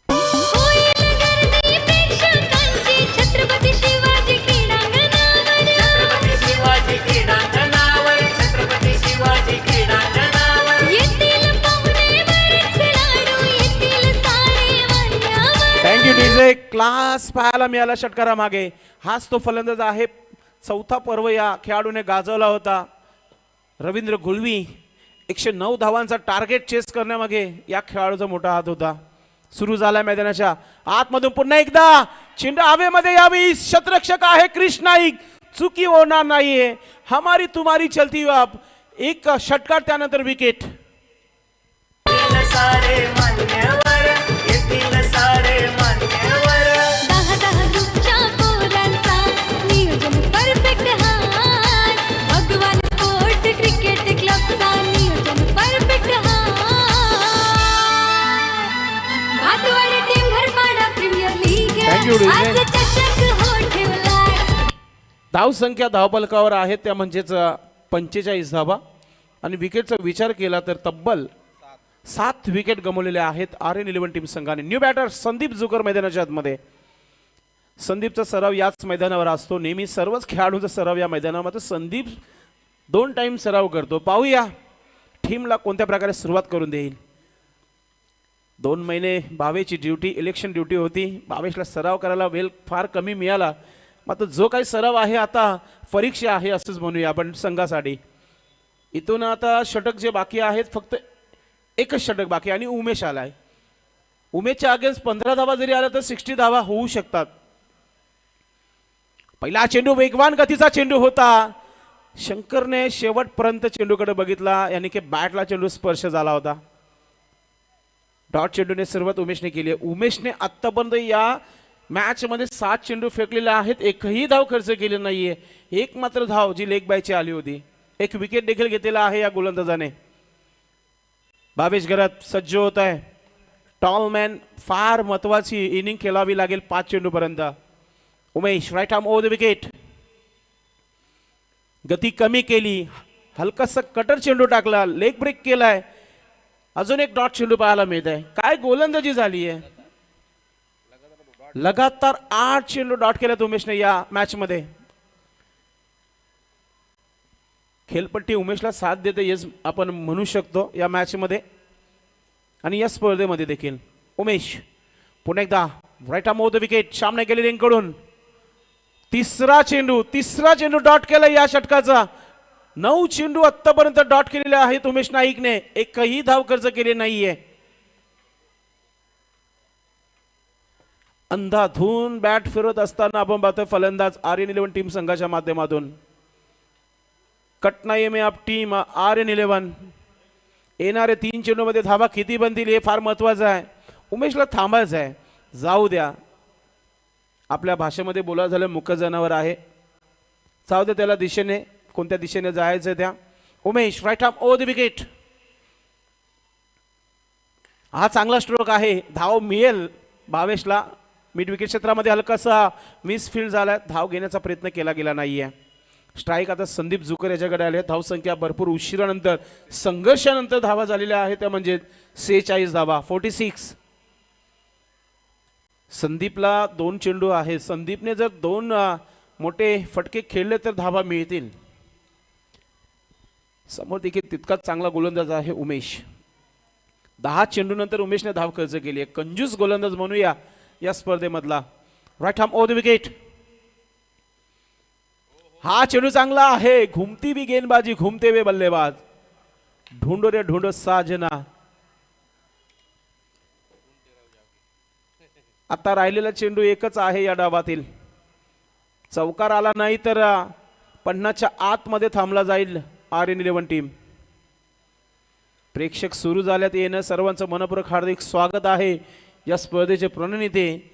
होईल गर्दी प्रेक्षकांची छत्रपती शिवाजी क्रीडांगणावर. छत्रपती शिवाजी क्रीडांगणावर, छत्रपती शिवाजी क्रीडांगणावर. येतील पाहुणे बरेच खेळाडू, येतील सारे मान्यवर. Thank you DJ. क्लास पाहायला मिळाला षटकारामागे. हाच तो फलंदाज आहे. चौथा पर्व या खेळाडूने गाजवला होता. रवींद्र गुलवी 109 धावांचा टार्गेट चेस करण्यामागे या खेळाडूचा मोठा हात होता. सुरू झाला मैदानाच्या आतमधून पुन्हा एकदा चेंडू हवेमध्ये यावी. क्षेत्ररक्षक आहे क्रिश नाईक, चुकी होणार नाहीये. हमारी तुम्हारी चलती अब. एक षटकार त्यानंतर विकेट. येतील सारे मान्यवर, येतील सारे मान्यवर. 10 ग्रुपच्या पोरांचा नियोजन परफेक्ट हाय. भगवान स्पोर्ट क्रिकेट क्लबचा नियोजन परफेक्ट हाय. Bhatwadi team Gharpada premier league Thank you, Rizwan. आज चषक हो ठेवलाय. धाव संख्या धावफलकावर आहे त्या म्हणजेच 45 धावा आणि विकेटचा विचार केला तर तब्बल 7 विकेट गमावलेल्या आहेत RN11 टीम संघाने. न्यू बॅटर संदीप जुकर मैदानाच्या आतमध्ये. संदीपचा सराव याच मैदानावर असतो. नेहमी सर्वच खेळाडूंचा सराव या मैदानामध्ये. संदीप 2 टाइम सराव करतो. पाहूया टीमला कोणत्या प्रकारे सुरुवात करून देईल. 2 महिने बावेची ड्युटी, इलेक्शन ड्युटी होती. बावेशला सराव करायला वेळ फार कमी मिळाला. मात्र जो काही सराव आहे आता परीक्षा आहे असंच म्हणूया आपण संघासाठी. इथून आता षटक जे बाकी आहेत फक्त एकच षटक बाकी आणि उमेश आलाय. उमेशच्या अगेन्स्ट 15 धावा जरी आला तर 60 धावा होऊ शकतात. पहिला चेंडू वेगवान गतीचा चेंडू होता. शंकरने शेवटपर्यंत चेंडूकडे बघितला, यानी की बॅटला चेंडू स्पर्श झाला होता. डॉट चेंडूने सुरुवात उमेशने केली आहे. उमेशने आत्तापर्यंत या मॅच मध्ये 7 चेंडू फेकलेले आहेत, एकही धाव खर्च केली नाहीये. एक मात्र धाव जी लेग बायची आली होती. एक विकेट देखील घेतलेला आहे या गोलंदाजाने. बावेश घरात सज्ज होत आहे. टॉलमॅन फार महत्वाची इनिंग खेळावी लागेल 5 चेंडू पर्यंत. Umesh right arm over the wicket. गती कमी केली, हलकासा कटर चेंडू टाकला, लेग ब्रेक केलाय. अजून एक डॉट चेंडू पाहायला मिळत आहे. काय गोलंदाजी झाली आहे. लगातार 8 चेंडू डॉट केल्यात उमेशने या मॅच मध्ये. खेळपट्टी उमेशला साथ देते येस आपण म्हणू शकतो या मॅच मध्ये आणि या स्पर्धेमध्ये देखील. उमेश पुन्हा एकदा right arm over the wicket. सामने गेले रिंगकडून तिसरा चेंडू डॉट केला या षटकाचा. 9 चेंडू आतापर्यंत डॉट केलेले आहेत उमेश नाईकने, एकही धाव खर्च केली नाहीये. अंधाधून बॅट फिरवत असताना आपण पाहतोय फलंदाज RN11 टीम संघाच्या माध्यमातून. कटनाई में आप टीम RN11 येणारे 3 चेंडू मध्ये धावा किती बनतील हे फार महत्वाचं आहे. उमेशला थांबायचं आहे, जाऊ द्या. आपल्या भाषेमध्ये बोला झालं मुख्य जनावर आहे, जाऊ द्या त्याला दिशेने, कोणत्या दिशेने जायचं त्या. Umesh right arm over the wicket. हा चांगला स्ट्रोक आहे, धाव मिळेल बावेशला. मिड विकेट क्षेत्रामध्ये हलकासा मिस फील्ड झाला, धाव घेण्याचा प्रयत्न केला गेला नाहीये. स्ट्राईक आता संदीप जुकर याच्याकडे आले. धाव संख्या भरपूर उशिरानंतर संघर्षानंतर धावा झालेल्या आहेत त्या म्हणजे 46 धावा 46. संदीपला 2 चेंडू आहे. संदीपने जर 2 मोठे फटके खेळले तर धावा मिळतील. समोर देखील तितकाच चांगला गोलंदाज आहे उमेश. 10 चेंडू नंतर उमेशने धाव खर्च केली आहे. कंजूस गोलंदाज म्हणूया या स्पर्धेमधला. Right arm over the wicket. हा चेंडू चांगला आहे. घुमती भी गेंदबाजी, घुमते हुए बल्लेबाज. ढूंढो रे ढूंढो साजना. आता राहिलेला चेंडू एकच आहे या डावातील. चौकार आला नाही तर 50च्या आतमध्ये थांबला जाईल RN11 टीम. प्रेक्षक सुरू झाल्यात येणं. सर्वांचं मनपूर्वक हार्दिक स्वागत आहे. या स्पर्धेचे प्रणेते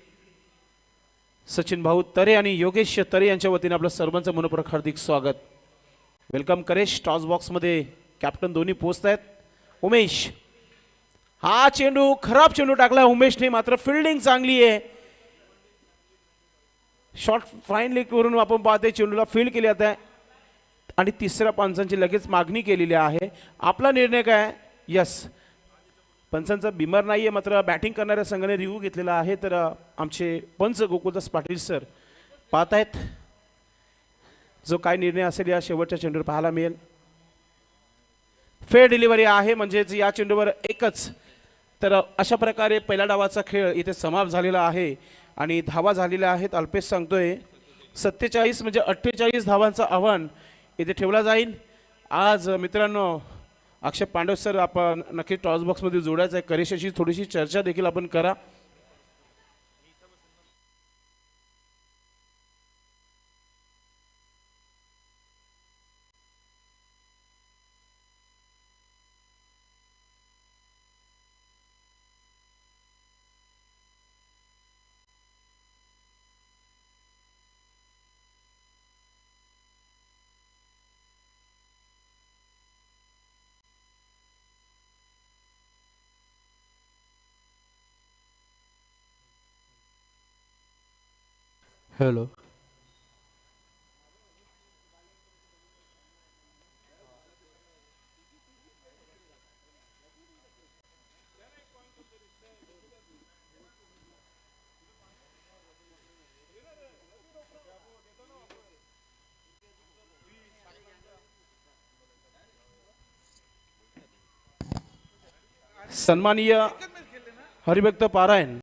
सचिन भाऊ तरे आणि योगेश तरे यांच्या वतीने आपलं सर्वांचं मनपूर्वक हार्दिक स्वागत. वेलकम करेश. टॉस बॉक्स मध्ये कॅप्टन दोन्ही पोहोचत आहेत. उमेश हा चेंडू खराब चेंडू टाकला उमेशने, मात्र फिल्डिंग चांगली आहे. शॉर्ट फाईन लेग वरून आपण पाहते चेंडूला फील्ड केली आहे आणि तिसऱ्या पंचांची लगेच मागणी केलेली आहे. आपला निर्णय काय? यस, पंचांचा बिमर नाही आहे, मात्र बॅटिंग करणाऱ्या संघाने रिव्ह्यू घेतलेला आहे. तर आमचे पंच गोकुळदास पाटील सर पाहत आहेत जो काय निर्णय असेल या शेवटच्या चेंडूवर पाहायला मिळेल. फेअर डिलिव्हरी आहे, म्हणजेच या चेंडूवर एकच. तर अशा प्रकारे पहिल्या डावाचा खेळ इथे समाप्त झालेला आहे आणि धावा झालेल्या आहेत. अल्पेश सांगतोय 47 म्हणजे 48 धावांचं आव्हान इथे ठेवला जाईल. आज मित्रांनो अक्षय पांडव सर आपण नक्की टॉस बॉक्समध्ये जोडायचं आहे. करेशाची थोडीशी चर्चा देखील आपण करा. हॅलो. सन्माननीय हरिभक्त पारायण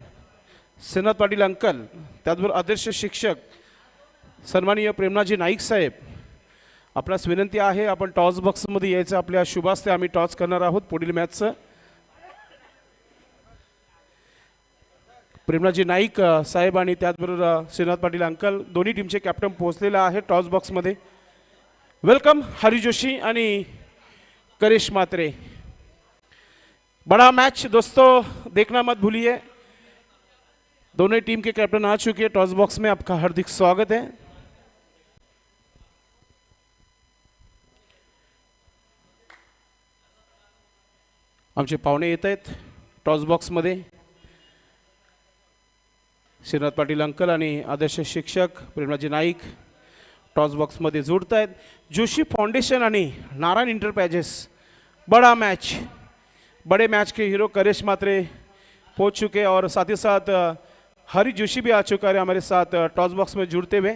श्रीनाथ पाटील अंकल, त्याचबरोबर आदर्श शिक्षक सन्माननीय प्रेमनाथजी नाईक साहेब, आपणास विनंती आहे आपण टॉस बॉक्समध्ये यायचं. आपल्या शुभास्ते आम्ही टॉस करणार आहोत पुढील मॅचचं. प्रेमनाथजी नाईक साहेब आणि त्याचबरोबर श्रीनाथ पाटील अंकल दोन्ही टीमचे कॅप्टन पोहोचलेला आहे टॉस बॉक्समध्ये. वेलकम हरी जोशी आणि करिश मात्रे. बड़ा मैच दोस्तों, देखना मत भूलिए. दोनों टीम के कैप्टन आ चुके हैं टॉस बॉक्स में. आपका हार्दिक स्वागत है. आमचे पाहुणे येत आहेत टॉस बॉक्समध्ये. श्रीनाथ पाटील अंकल आणि आदर्श शिक्षक प्रेमराजी नाईक टॉस बॉक्समध्ये जुड़त आहेत. जोशी फाउंडेशन आणि नारायण इंटरप्राइजेस. बड़ा मैच, बड़े मैच के हीरो करिश मात्रे पहुंच चुके और साथ ही साथ हरी जोशी भी आ चुका है हमारे साथ टॉस बॉक्स में जुड़ते हुए.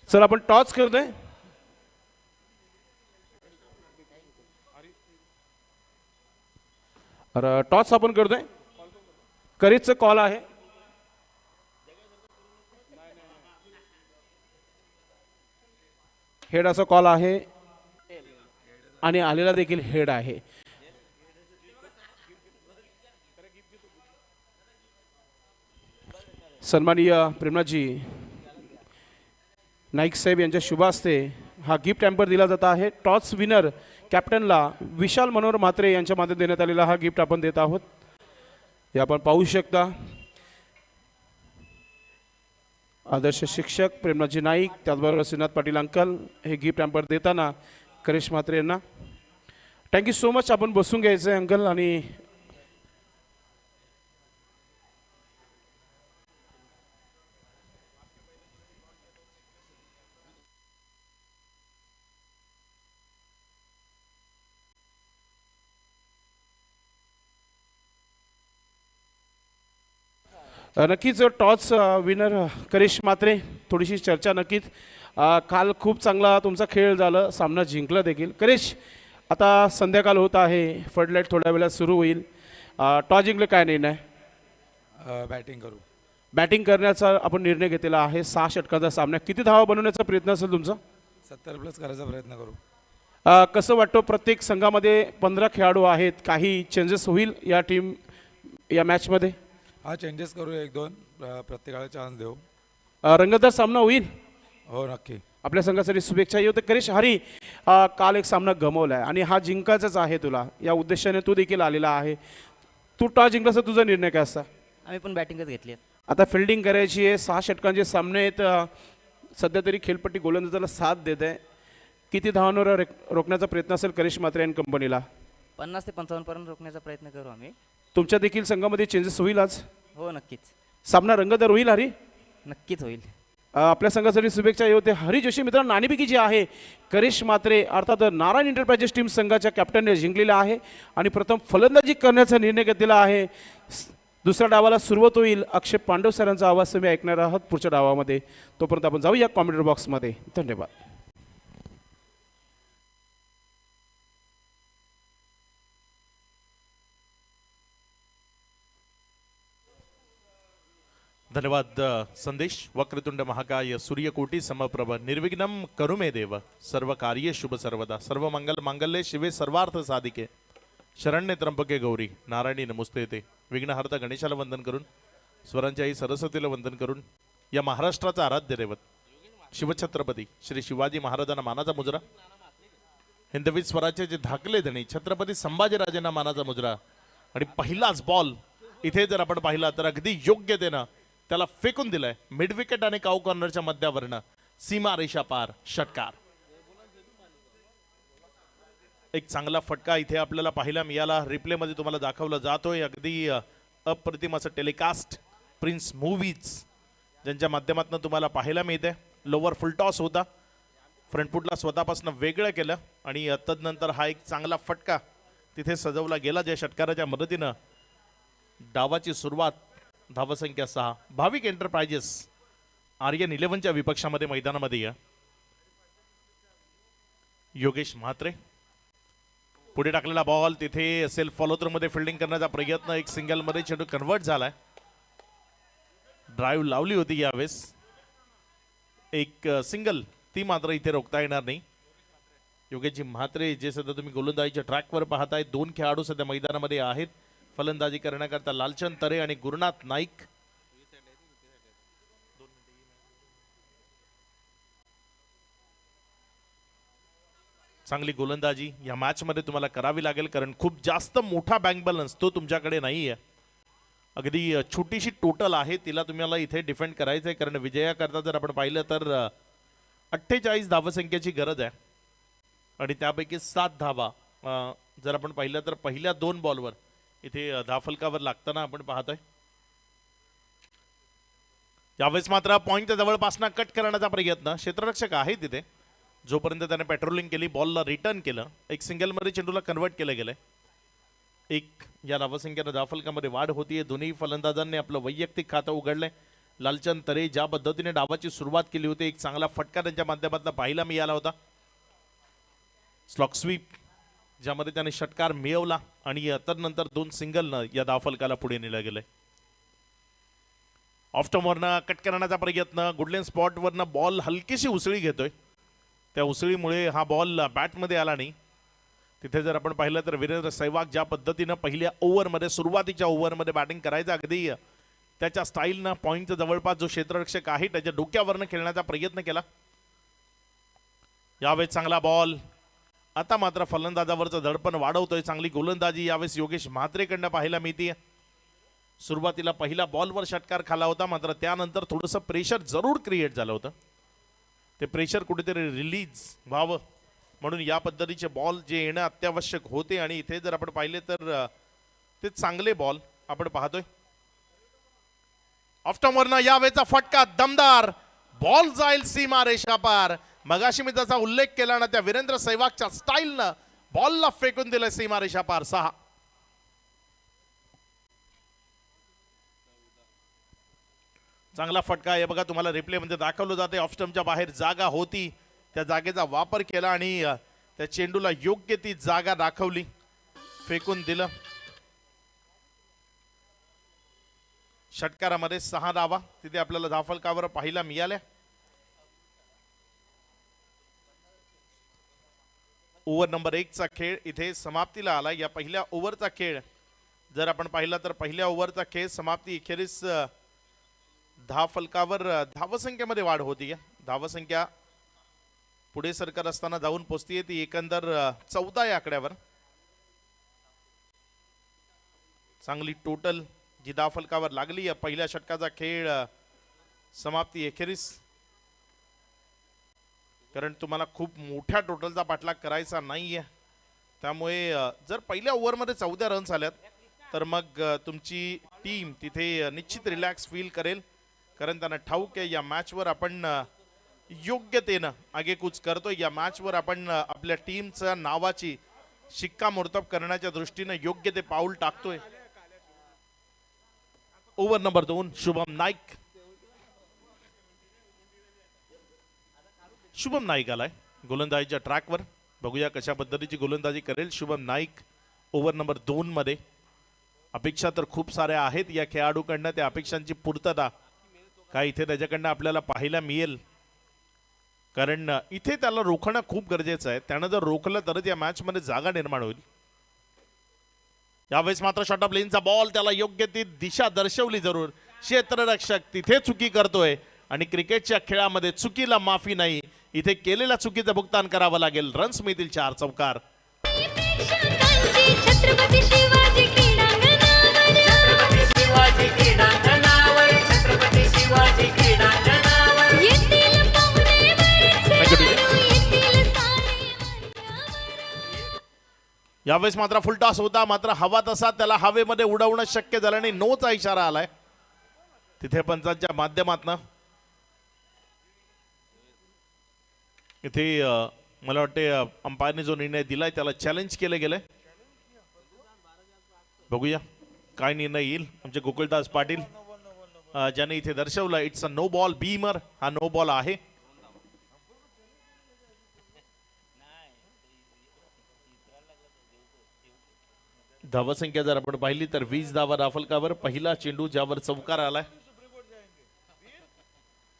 सर अपन टॉस कर दें. और टॉस अपन कर दें. करिशचं कॉल आहे. हेड असा कॉल आहे आणि आलेला देखील हेड आहे. सन्माननीय प्रेमनाथजी नाईक साहेब यांच्या शुभ हस्ते हा गिफ्ट हॅम्पर दिला जात आहे. टॉस विनर कॅप्टनला विशाल मनोहर म्हात्रे यांच्या माध्यमातून देण्यात आलेला हा गिफ्ट आपण देत आहोत. हे आपण पाहू शकता. आदर्श शिक्षक प्रेमनाथजी नाईक त्याचबरोबर श्रीनाथ पाटील अंकल हे गिफ्ट हॅम्पर देताना करिश म्हात्रे यांना थँक्यू सो मच. आपण बसून घ्यायचं आहे अंकल. आणि नक्कीच टॉस विनर करिश मात्रे. थोडीशी चर्चा नक्कीच. काल खूप चांगला तुमचा खेळ झाला, सामना जिंकला देखील. करिश, आता संध्याकाळ होत आहे, फ्लडलाईट थोड्या वेळात सुरू होईल. टॉस जिंकले काय निर्णय? बॅटिंग करू. बॅटिंग करण्याचा आपण निर्णय घेतलेला आहे. 6 षटकांचा सामना. किती धावा बनवण्याचा प्रयत्न असेल तुमचा? 70+ करायचा प्रयत्न करू. कसं वाटतं? प्रत्येक संघामध्ये 15 खेळाडू आहेत. काही चेंजेस होईल या टीम या मॅचमध्ये? हा, चेंजेस करू. 1-2 प्रत्येकाला चान्स देऊ. रंगतदार सामना होईल. हो, नक्की. आपल्या संघासाठी शुभेच्छा. येऊ. तर करिश, हरी काल एक सामना गमावला आहे आणि हा जिंकायचाच आहे तुला. या उद्देशाने तू देखील आलेला आहे. तू टॉस जिंकलास तर तुझा निर्णय काय असता? आम्ही पण बॅटिंगच घेतली आहे. आता फिल्डिंग करायची आहे. 6 षटकांचे सामने आहेत. सध्या तरी खेळपट्टी गोलंदाजाला साथ देत आहे. किती धावांवर रोखण्याचा प्रयत्न असेल करिश मात्रे आणि कंपनीला? 50 ते 55 पर्यंत रोखण्याचा प्रयत्न करू आम्ही. तुमच्या देखील संघामध्ये चेंजेस होईल आज. हो नक्कीच. सामना रंगतदार होईल हरी. नक्कीच होईल. आपल्या संघासाठी शुभेच्छा. हे होते हरी जोशी. मित्रांनो नाणेफेकी जी आहे करिश मात्रे अर्थात नारायण एंटरप्राइजेस टीम संघाच्या कॅप्टनने जिंकलेला आहे आणि प्रथम फलंदाजी करण्याचा निर्णय घेतलेला आहे. दुसऱ्या डावाला सुरुवात होईल. अक्षय पांडव सरांचा आवाज तुम्ही ऐकणार आहात पुढच्या डावामध्ये. तोपर्यंत आपण जाऊया कॉमेंट्री बॉक्समध्ये. धन्यवाद. धन्यवाद संदेश. वक्रतुंड महाकाय सूर्यकोटी समप्रभ निर्विघ्नं करू मे देव सर्व कार्ये शुभ सर्वदा सर्व मंगल मांगल्ये शिवे सर्वार्थ साधिके शरण्ये त्र्यंबके गौरी नारायणी नमस्ते. विघ्नहर्ता गणेशाला वंदन करून स्वरांच्या आई सरस्वतीला वंदन करून या महाराष्ट्राचा आराध्य दैवत शिवछत्रपती श्री शिवाजी महाराजांना मानाचा मुजरा, हिंदवी स्वराज्याचे धाकले धणी छत्रपती संभाजीराजांना मानाचा मुजरा आणि पहिलाच बॉल इथे जर आपण पाहिला तर अगदी योग्यतेनं त्याला फेकून दिलाय मिड विकेट आणि काऊ कॉर्नरच्या मध्यावरनं सीमा रेषा पार षटकार. एक चांगला फटका इथे आपल्याला पाहायला मिळाला. रिप्ले मध्ये तुम्हाला दाखवला जातोय. अगदी अप्रतिम असं टेलिकास्ट प्रिन्स मूवीज ज्यांच्या माध्यमातून तुम्हाला पाहायला मिळते. लोवर फुल टॉस होता. फ्रंट फुटला स्वतःपासून वेगळं केलं आणि तदनंतर हा एक चांगला फटका तिथे सजवला गेला ज्या षटकाराच्या मदतीनं डावाची सुरुवात. धावसंख्या 6. भाविक एंटरप्राइजेस आर्यन 11च्या विपक्षामध्ये मैदानामध्ये या. योगेश म्हात्रे पुढे टाकलेला बॉल तिथे सेल्फ फॉलो थ्रू मध्ये फिल्डिंग करण्याचा प्रयत्न. एक सिंगल मध्ये चेंडू कन्वर्ट झालाय. ड्राईव्ह लावली होती यावेळेस. एक सिंगल ती मात्र इथे रोखता येणार नाही. योगेशजी म्हात्रे जे सध्या तुम्ही गोलंदाजीच्या ट्रॅकवर पाहताय. 2 खेळाडू सध्या मैदानामध्ये आहेत फलंदाजी करण्याकरता. लालचंद तरे आणि गुरुनाथ नाईक. चांगली गोलंदाजी या मॅच मध्ये तुम्हाला करावी लागेल कारण खूप जास्त मोठा बँक बॅलन्स तो तुमच्याकडे नाहीये. अगदी छोटीशी टोटल आहे तिला तुम्हाला इथे डिफेंड करायचंय कारण विजयाकरता जर आपण पाहिलं तर 48 धावसंख्येची गरज आहे आणि त्यापैकी 7 धावा जर आपण पाहिलं तर पहिल्या 2 बॉलवर इथे धाफलकावर लागताना आपण पाहतोय. यावेळेस मात्र पॉइंटच्या जवळपासनं कट करण्याचा प्रयत्न. क्षेत्ररक्षक आहे तिथे. जोपर्यंत त्याने पेट्रोलिंग केली बॉलला रिटर्न केलं. एक सिंगल मध्ये चेंडूला कन्वर्ट केलं गेलंय. एक या धावसंख्येनं धाफलकामध्ये वाढ होतीये. दोन्ही फलंदाजांनी आपलं वैयक्तिक खातं उघडलंय. लालचंद तरे ज्या पद्धतीने डावाची सुरुवात केली होती एक चांगला फटका त्यांच्या माध्यमातून पाहायला मिळाला होता. स्लॉक स्वीप ज्यामध्ये त्याने षटकार मिळवला आणि तदनंतर 2 सिंगलनं या धावफलकाला पुढे नेलं गेलंय. ऑफ टर्मवरनं कट करण्याचा प्रयत्न. गुडलेन स्पॉटवरनं बॉल हलकीशी उसळी घेतोय. त्या उसळीमुळे हा बॉल बॅटमध्ये आला नाही. तिथे जर आपण पाहिलं तर वीरेंद्र सहवाग ज्या पद्धतीनं पहिल्या ओव्हरमध्ये सुरुवातीच्या ओव्हरमध्ये बॅटिंग करायचं अगदी त्याच्या स्टाईलनं पॉईंटचा जवळपास जो क्षेत्ररक्षक आहे त्याच्या डोक्यावरनं खेळण्याचा प्रयत्न केला. यावेळेस चांगला बॉल. आता मात्र फलंदाजावरचं दडपण वाढवतोय. चांगली गोलंदाजी यावेळेस योगेश म्हात्रेकडनं पाहायला मिळते. सुरुवातीला पहिला बॉलवर षटकार खाला होता मात्र त्यानंतर थोडंसं प्रेशर जरूर क्रिएट झालं होतं. ते प्रेशर कुठेतरी रिलीज व्हावं म्हणून या पद्धतीचे बॉल जे येणं अत्यावश्यक होते आणि इथे जर आपण पाहिले तर ते चांगले बॉल आपण पाहतोय. ऑफ टर्मवरनं यावेळेचा फटका दमदार. बॉल जाईल सीमा रेषा पार. मगाशी मी त्याचा उल्लेख केला ना त्या वीरेंद्र सहवागच्या स्टाईलनं बॉलला फेकून दिलं सीमा रेषा पार. 6. चांगला फटका आहे बघा तुम्हाला रिप्ले मध्ये दाखवलं जाते. ऑफ स्टंपच्या बाहेर जागा होती त्या जागेचा वापर केला आणि त्या चेंडूला योग्य ती जागा दाखवली फेकून दिलं. षटकारामध्ये 6 धावा तिथे आपल्याला धावफलकावर पाहायला मिळाल्या. ओव्हर नंबर 1 चा खेळ इथे समाप्तीला आला. या पहिल्या ओव्हरचा खेळ जर आपण पाहिला तर पहिल्या ओव्हरचा खेळ समाप्ती अखेरीस धावफलकावर धावसंख्येमध्ये वाढ होती. धावसंख्या पुढे सरकार असताना जाऊन पोहोचतीये ती एकंदर 14 या आकड्यावर. चांगली टोटल जी धावफलकावर लागली. या पहिल्या षटकाचा खेळ समाप्ती अखेरीस कारण तुम्हाला खूप मोठ्या टोटलचा पाठलाग करायचा नाहीये. त्यामुळे जर पहिल्या ओव्हरमध्ये 14 रन्स आल्यात तर मग तुमची टीम तिथे निश्चित रिलॅक्स फील करेल, कारण त्यांना ठाऊक आहे या मॅचवर आपण योग्यतेनं आगेकूच करतोय. या मॅचवर आपण आपल्या टीमच्या नावाची शिक्कामोर्तब करण्याच्या दृष्टीनं योग्य ते पाऊल टाकतोय. Over number 2 Shubham Naik. शुभम नाईक आलाय गोलंदाजीच्या ट्रॅकवर. बघूया कशा पद्धतीची गोलंदाजी करेल शुभम नाईक ओव्हर नंबर 2 मध्ये. अपेक्षा तर खूप साऱ्या आहेत या खेळाडूकडनं, त्या अपेक्षांची पूर्तता काय इथे त्याच्याकडनं आपल्याला पाहायला मिळेल, कारण इथे त्याला रोखणं खूप गरजेचं आहे. त्यानं जर रोखलं तरच या मॅच मध्ये जागा निर्माण होईल. यावेळेस मात्र शॉर्ट ऑफ लेनचा बॉल, त्याला योग्य ती दिशा दर्शवली जरूर. क्षेत्ररक्षक तिथे चुकी करतोय आणि क्रिकेटच्या खेळामध्ये चुकीला माफी नाही. इथे केलेल्या चुकीचं भुगतान करावं लागेल. रन्स मिळतील 4 चौकार. छत्रपती शिवाजी क्रीडांगणावर छत्रपती शिवाजी क्रीडांगणावर छत्रपती शिवाजी क्रीडांगणावर येतील पाहुणे Thank you, DJ. येतील सारे मान्यवर. यावेळेस मात्र फुलटॉस होता, मात्र हवा तसा त्याला हवेमध्ये उडवणं शक्य झालं नाही. नोचा इशारा आलाय तिथे पंचांच्या माध्यमातनं. इथे मला वाटते अंपायरने जो निर्णय दिलाय त्याला चॅलेंज केलं गेलंय. बघूया काय निर्णय येईल. आमचे गोकुळदास पाटील ज्याने इथे दर्शवलं it's a no ball. Beamer हा नो बॉल आहे. धावसंख्या जर आपण पाहिली तर 20 धावा राफलकावर. पहिला चेंडू ज्यावर चौकार आलाय,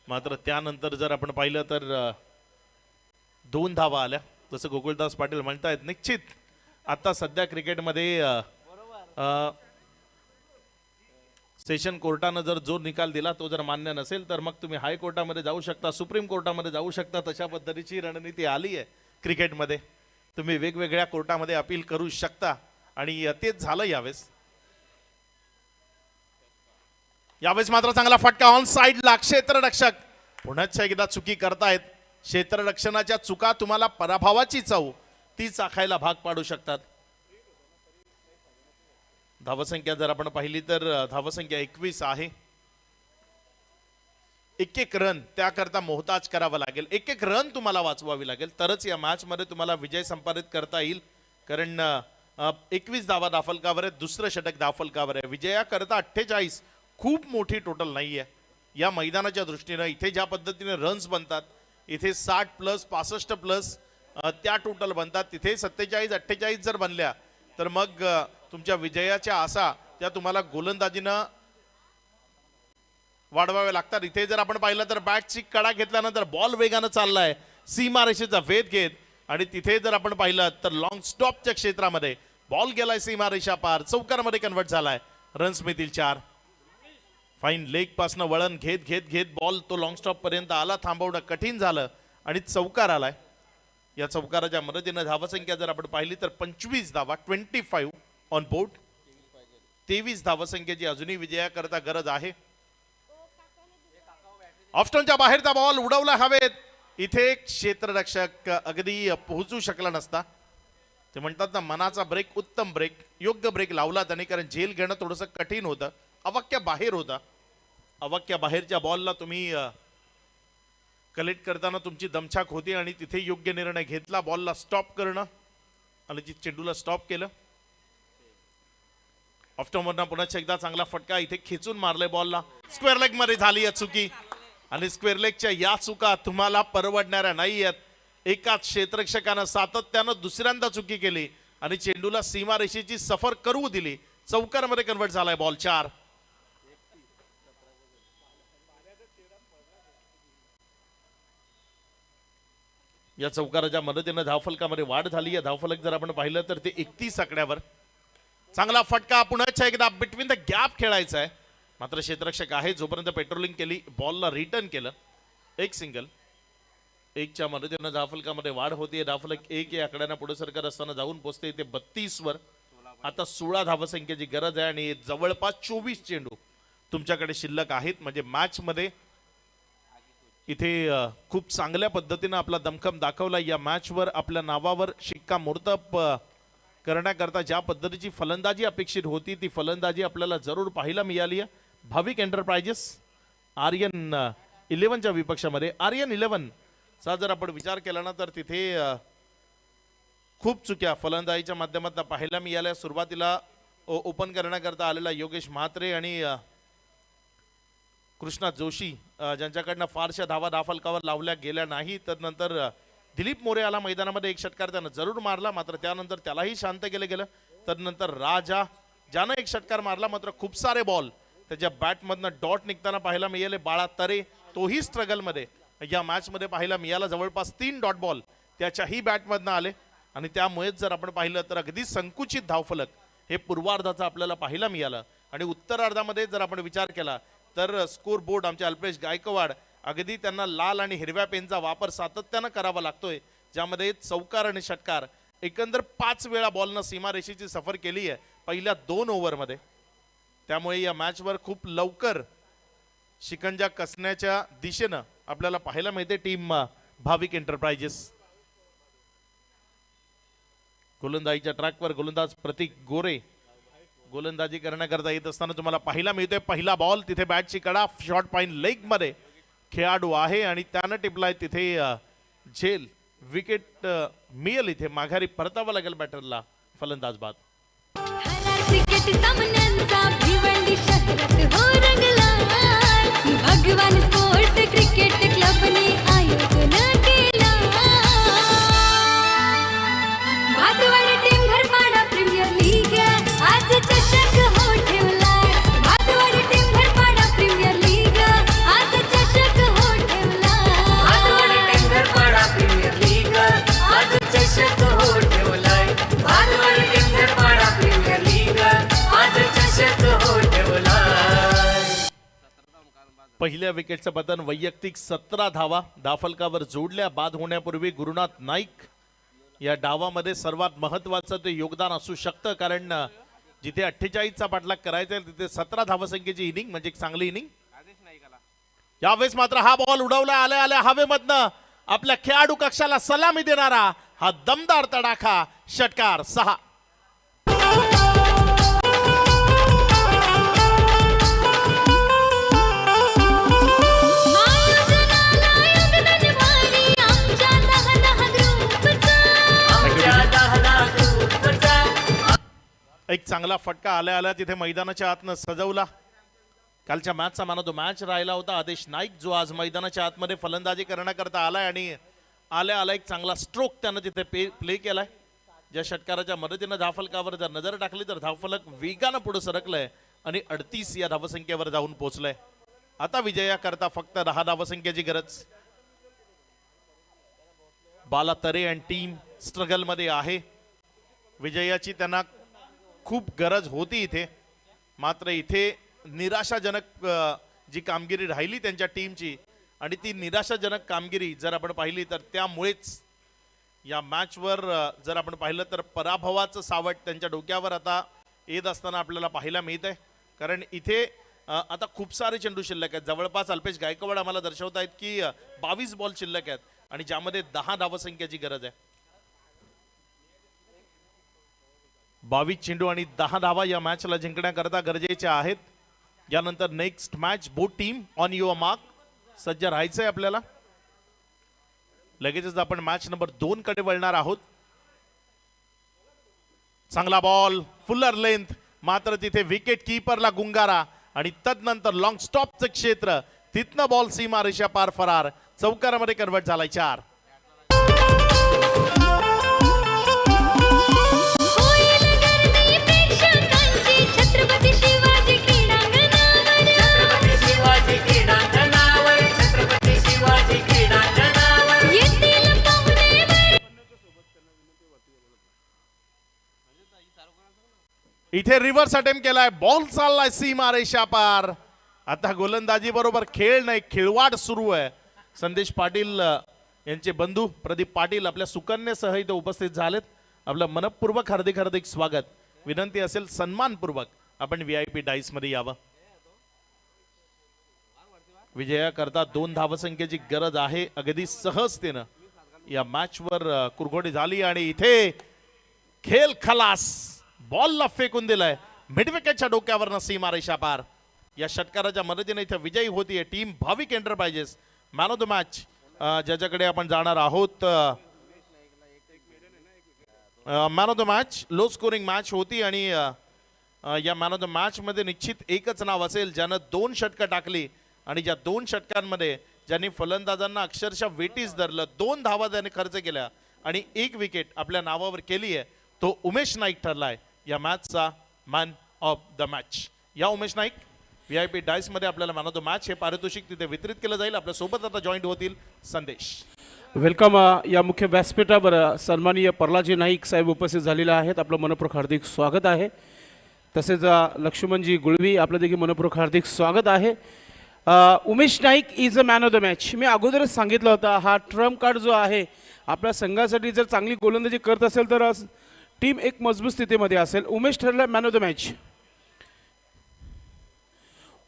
मात्र त्यानंतर जर आपण पाहिलं तर 2 धावा आल्या. जसं गोकुळदास पाटील म्हणतायत, निश्चित आता सध्या क्रिकेटमध्ये सेशन कोर्टानं जर जो निकाल दिला तो जर मान्य नसेल तर मग तुम्ही हायकोर्टामध्ये जाऊ शकता, सुप्रीम कोर्टामध्ये जाऊ शकता. तशा पद्धतीची रणनीती आली आहे क्रिकेटमध्ये. तुम्ही वेगवेगळ्या कोर्टामध्ये अपील करू शकता आणि तेच झालं यावेळेस. यावेळेस मात्र चांगला फटका ऑन साइडला. क्षेत्ररक्षक पुन्हा एकदा चुकी करतायत. क्षेत्ररक्षणाच्या चुका तुम्हाला पराभवाची चव ती चाखायला भाग पाडू शकतात. धावसंख्या जर आपण पाहिली तर धावसंख्या 21 आहे. एक रन त्याकरता मोहताज करावा लागेल. एक रन तुम्हाला वाचवावी लागेल तरच या मॅच मध्ये तुम्हाला विजय संपादित करता येईल, कारण 21 धावा दाफलकावर आहे. दुसरं षटक दाफलकावर आहे. विजयाकरता 48 खूप मोठी टोटल नाहीये या मैदानाच्या दृष्टीनं. इथे ज्या पद्धतीने रन्स बनतात, इथे 60+ 65+ त्या टोटल बनतात. तिथे 47 48 जर बनल्या तर मग तुमच्या विजयाच्या आशा त्या तुम्हाला गोलंदाजीनं वाढवाव्या लागतात. इथे जर आपण पाहिलं तर बॅटची कडा घेतल्यानंतर बॉल वेगानं चाललाय सीमारेषेचा वेध घेत, आणि तिथे जर आपण पाहिलं तर लॉंग स्टॉपच्या क्षेत्रामध्ये बॉल गेलाय सीमारेषा पार. चौकारमध्ये कन्वर्ट झालाय. रन्स मिळतील 4. फाईन लेग पासनं वळण घेत घेत घेत बॉल तो लॉंग स्टॉप पर्यंत आला. थांबवणं कठीण झालं आणि चौकार आलाय. या चौकाराच्या मदतीनं धावसंख्या जर आपण पाहिली तर 25 धावा 25 ऑन बोर्ड. 23 धावसंख्येची अजूनही विजयाकरता गरज आहे. ऑफस्टॉनच्या बाहेरचा बॉल उडवला हवेत. इथे क्षेत्ररक्षक अगदी पोहोचू शकला नसता. ते म्हणतात ना, मनाचा ब्रेक उत्तम ब्रेक, योग्य ब्रेक लावला त्याने, कारण झेल घेणं थोडंसं कठीण होतं. अवाक्या बाहेर होता. अवाक्या बाहेरच्या बॉलला तुम्ही कलेक्ट करताना तुमची दमछाक होती आणि तिथे योग्य निर्णय घेतला. बॉलला स्टॉप करणं आणि चेंडूला स्टॉप केलं. ऑफस्टॉनवरनं पुन्हा एकदा चांगला फटका. इथे खेचून मारले बॉलला. स्क्वेअर लेग मध्ये झाली या चुकी, आणि स्क्वेअर लेगच्या या चुका तुम्हाला परवडणाऱ्या नाही आहेत. एकाच क्षेत्ररक्षकानं सातत्यानं दुसऱ्यांदा चुकी केली आणि चेंडूला सीमारेषेची सफर करू दिली. चौकारमध्ये कन्वर्ट झालाय बॉल. 4. या चौकाराच्या मदतीनं धावफलकामध्ये वाढ झाली. या धावफलक जर आपण पाहिलं तर ते 31 आकड्यावर. चांगला फटका. पुन्हा एकदा बिटवीन द गॅप खेळायचा आहे, मात्र क्षेत्ररक्षक आहे जोपर्यंत पेट्रोलिंग केली, बॉलला रिटर्न केलं. एक सिंगल. 1च्या मदतीनं धावफलकामध्ये वाढ होते. धावफलक 1 या आकड्यानं पुढे सरकार असताना जाऊन पोहोचते ते 32 वर. आता 16 धावसंख्येची गरज आहे आणि जवळपास 24 चेंडू तुमच्याकडे शिल्लक आहेत. म्हणजे मॅच मध्ये इथे खूप चांगल्या पद्धतीनं आपला दमखम दाखवला. या मॅचवर आपल्या नावावर शिक्कामोर्तब करण्याकरता ज्या पद्धतीची फलंदाजी अपेक्षित होती ती फलंदाजी आपल्याला जरूर पाहायला मिळाली आहे. भाविक एंटरप्राइजेस आर्यन 11च्या विपक्षामध्ये. आर्यन 11चा जर आपण विचार केला ना तर तिथे खूप चुक्या फलंदाजीच्या माध्यमातून पाहायला मिळाल्या. सुरुवातीला ओपन करण्याकरता आलेला योगेश म्हात्रे आणि कृष्णा जोशी ज्यांच्याकडनं फारशा धावा फलकावर लावल्या गेल्या नाही. तर नंतर दिलीप मोरे आला मैदानामध्ये. एक षटकार त्यानं जरूर मारला, मात्र त्यानंतर त्यालाही शांत केलं गेलं. तर नंतर राजा ज्यानं एक षटकार मारला, मात्र खूप सारे बॉल त्याच्या बॅटमधनं डॉट निघताना पाहायला मिळाले. बाळा तरे तोही स्ट्रगलमध्ये या मॅचमध्ये पाहायला मिळाला. जवळपास 3 डॉट बॉल त्याच्याही बॅटमधनं आले आणि त्यामुळेच जर आपण पाहिलं तर अगदी संकुचित धावफलक हे पूर्वार्धाचं आपल्याला पाहायला मिळालं. आणि उत्तरार्धामध्ये जर आपण विचार केला तर स्कोर बोर्ड आमचे अल्पेश गायकवाड अगदी त्यांना लाल आणि हिरव्या पेनचा वापर सातत्यानं करावा लागतोय, ज्यामध्ये चौकार आणि षटकार एकंदर 5 वेळा बॉलनं सीमारेषेची सफर केली आहे पहिल्या 2 ओव्हरमध्ये. त्यामुळे या मॅचवर खूप लवकर शिकंजा कसण्याच्या दिशेनं आपल्याला पाहायला मिळते टीम भाविक एंटरप्राइजेस. गोलंदाजीच्या ट्रॅकवर गोलंदाज प्रतीक गोरे गोलंदाजी करण्याकरता येत असताना तुम्हाला पाहायला मिळतोय पहिला बॉल. तिथे बॅटची कडा शॉर्ट पॉइंट लेग मध्ये खेळाडू आहे आणि त्यानं टिपलाय तिथे झेल. विकेट मिळेल, इथे माघारी परतावं लागेल बॅटरला फलंदाज बाद. थारा क्रिकेट सामन्यांचा भिवंडी शहरात हो रंगला. भगवान स्पोर्ट क्रिकेट क्लबने आयोजन केला. भातवाड टीम घरपाडा प्रीमियर लीग आज चषक हो ठेवलाय. भातवाड टीम घरपाडा प्रीमियर लीग आज चषक हो ठेवलाय. भातवाडी टेंगरपाडा प्रीमियर लीग आज चषक हो ठेवलाय. भातवाडी टेंगरपाडा प्रीमियर लीग आज चषक हो ठेवलाय. पहिल्या विकेटचं पतन वैयक्तिक 17 धावा धाफलकावर जोडल्या. बाद होण्यापूर्वी गुरुनाथ नाईक या डावामध्ये सर्वात महत्वाचं ते योगदान असू शकतं, कारण जिथे 48चा पाठलाग करायचा आहे तिथे 17 धावसंख्येची इनिंग म्हणजे एक चांगली इनिंग. यावेळेस मात्र हा बॉल उडवला आल्या आल्या हवेमधनं आपल्या खेळाडू कक्षाला सलामी देणारा हा दमदार तडाखा. षटकार 6. आयोजनाला योगदानवारी आमच्या 10 ग्रुपचा. आमच्या 10 ग्रुपचा एक चांगला फटका आल्या आल्या तिथे मैदानाच्या आतनं सजवला. कालच्या मॅचचा मान ऑफ द मॅच राहिला होता आदेश नाईक, जो आज मैदानाच्या आतमध्ये फलंदाजी करण्याकरता आलाय आणि आल्या आला एक चांगला स्ट्रोक त्यानं तिथे प्ले केलाय. ज्या षटकाराच्या मदतीनं धावफलकावर जर नजर टाकली तर धावफलक वेगानं पुढे सरकलंय आणि 38 या धावसंख्येवर जाऊन पोहोचलंय. आता विजयाकरता फक्त 10 धावसंख्येची गरज. बाला तरे आणि टीम स्ट्रगल मध्ये आहे. विजयाची त्यांना खूप गरज होती इथे, मात्र इथे निराशाजनक जी कामगिरी राहिली त्यांच्या टीमची आणि ती निराशाजनक कामगिरी जर आपण पाहिली तर त्यामुळेच या मॅचवर जर आपण पाहिलं तर पराभवाचं सावट त्यांच्या डोक्यावर आता येत असताना आपल्याला पाहायला मिळत आहे. कारण इथे आता खूप सारे चेंडू शिल्लक आहेत. जवळपास अल्पेश गायकवाड आम्हाला दर्शवत आहेत की 22 बॉल शिल्लक आहेत आणि ज्यामध्ये 10 धावसंख्येची गरज आहे. 22 चेंडू आणि 10 धावा या मॅचला जिंकण्याकरता गरजेच्या आहेत. यानंतर next match both team on your mark, सज्ज राहायचंय आपल्याला. लगेचच आपण मॅच नंबर 2 कडे वळणार आहोत. चांगला बॉल फुल्लर लेंथ, मात्र तिथे विकेट कीपरला गुंगारा आणि तदनंतर लॉंग स्टॉपचं क्षेत्र, तिथनं बॉल सीमा रेषा पार फरार. चौकारामध्ये कन्वर्ट झालाय 4. होईल गर्दी प्रेक्षकांची छत्रपती शिवाजी क्रीडांगणावर. छत्रपती शिवाजी क्रीडांगणावर. छत्रपती शिवाजी क्रीडांगणावर येथील पाहुणे इथे रिव्हर्स अटेम्प्ट केलाय. बॉल चाललाय सीमा रेषा पार. आता गोलंदाजी बरोबर खेळ नाही, खेळवाड सुरू आहे. संदेश पाटील यांचे बंधू प्रदीप पाटील आपल्या सुकन्यासह इथे उपस्थित झालेत. आपलं मनपूर्वक हार्दिक हार्दिक स्वागत. विनंती असेल सन्मानपूर्वक आपण VIP डाईस मध्ये यावं. विजयाकरता 2 धावसंख्येची गरज आहे. अगदी सहजतेनं या मॅचवर कुरघोडी झाली आणि इथे खेळ खलास. बॉलला फेकून दिलाय मिडविकेटच्या डोक्यावरनं सीमारेषा पार. या षटकाराच्या मदतीने इथे विजयी होतीये टीम भाविक enterprises. Man of the match ज्याच्याकडे आपण जाणार आहोत. Man of the match low scoring match होती आणि या मॅन ऑफ द मॅच मध्ये निश्चित एकच नाव असेल ज्यानं 2 षटकं टाकली आणि ज्या 2 षटकांमध्ये ज्यांनी फलंदाजांना अक्षरशः वेटीस धरलं. 2 धावा त्याने खर्च केल्या आणि 1 विकेट आपल्या नावावर केली आहे. तो उमेश नाईक ठरलाय या मॅचचा मॅन ऑफ द मॅच. या उमेश नाईक VIP डायस मध्ये आपल्याला मॅन ऑफ द मॅच हे पारितोषिक तिथे वितरित केलं जाईल. आपल्या सोबत आता जॉईंट होतील संदेश. वेलकम. या मुख्य व्यासपीठावर सन्माननीय प्रल्हादजी नाईक साहेब उपस्थित झालेले आहेत. आपलं मनपूर्वक हार्दिक स्वागत आहे. तसेच लक्ष्मणजी गुळवी आपलं देखील मनपूर्वक हार्दिक स्वागत आहे. Umesh Naik is a man of the match. मी अगोदरच सांगितलं होतं हा ट्रम्प कार्ड जो आहे आपल्या संघासाठी जर चांगली गोलंदाजी करत असेल तर टीम एक मजबूत स्थितीमध्ये असेल. उमेश ठरला man of the match.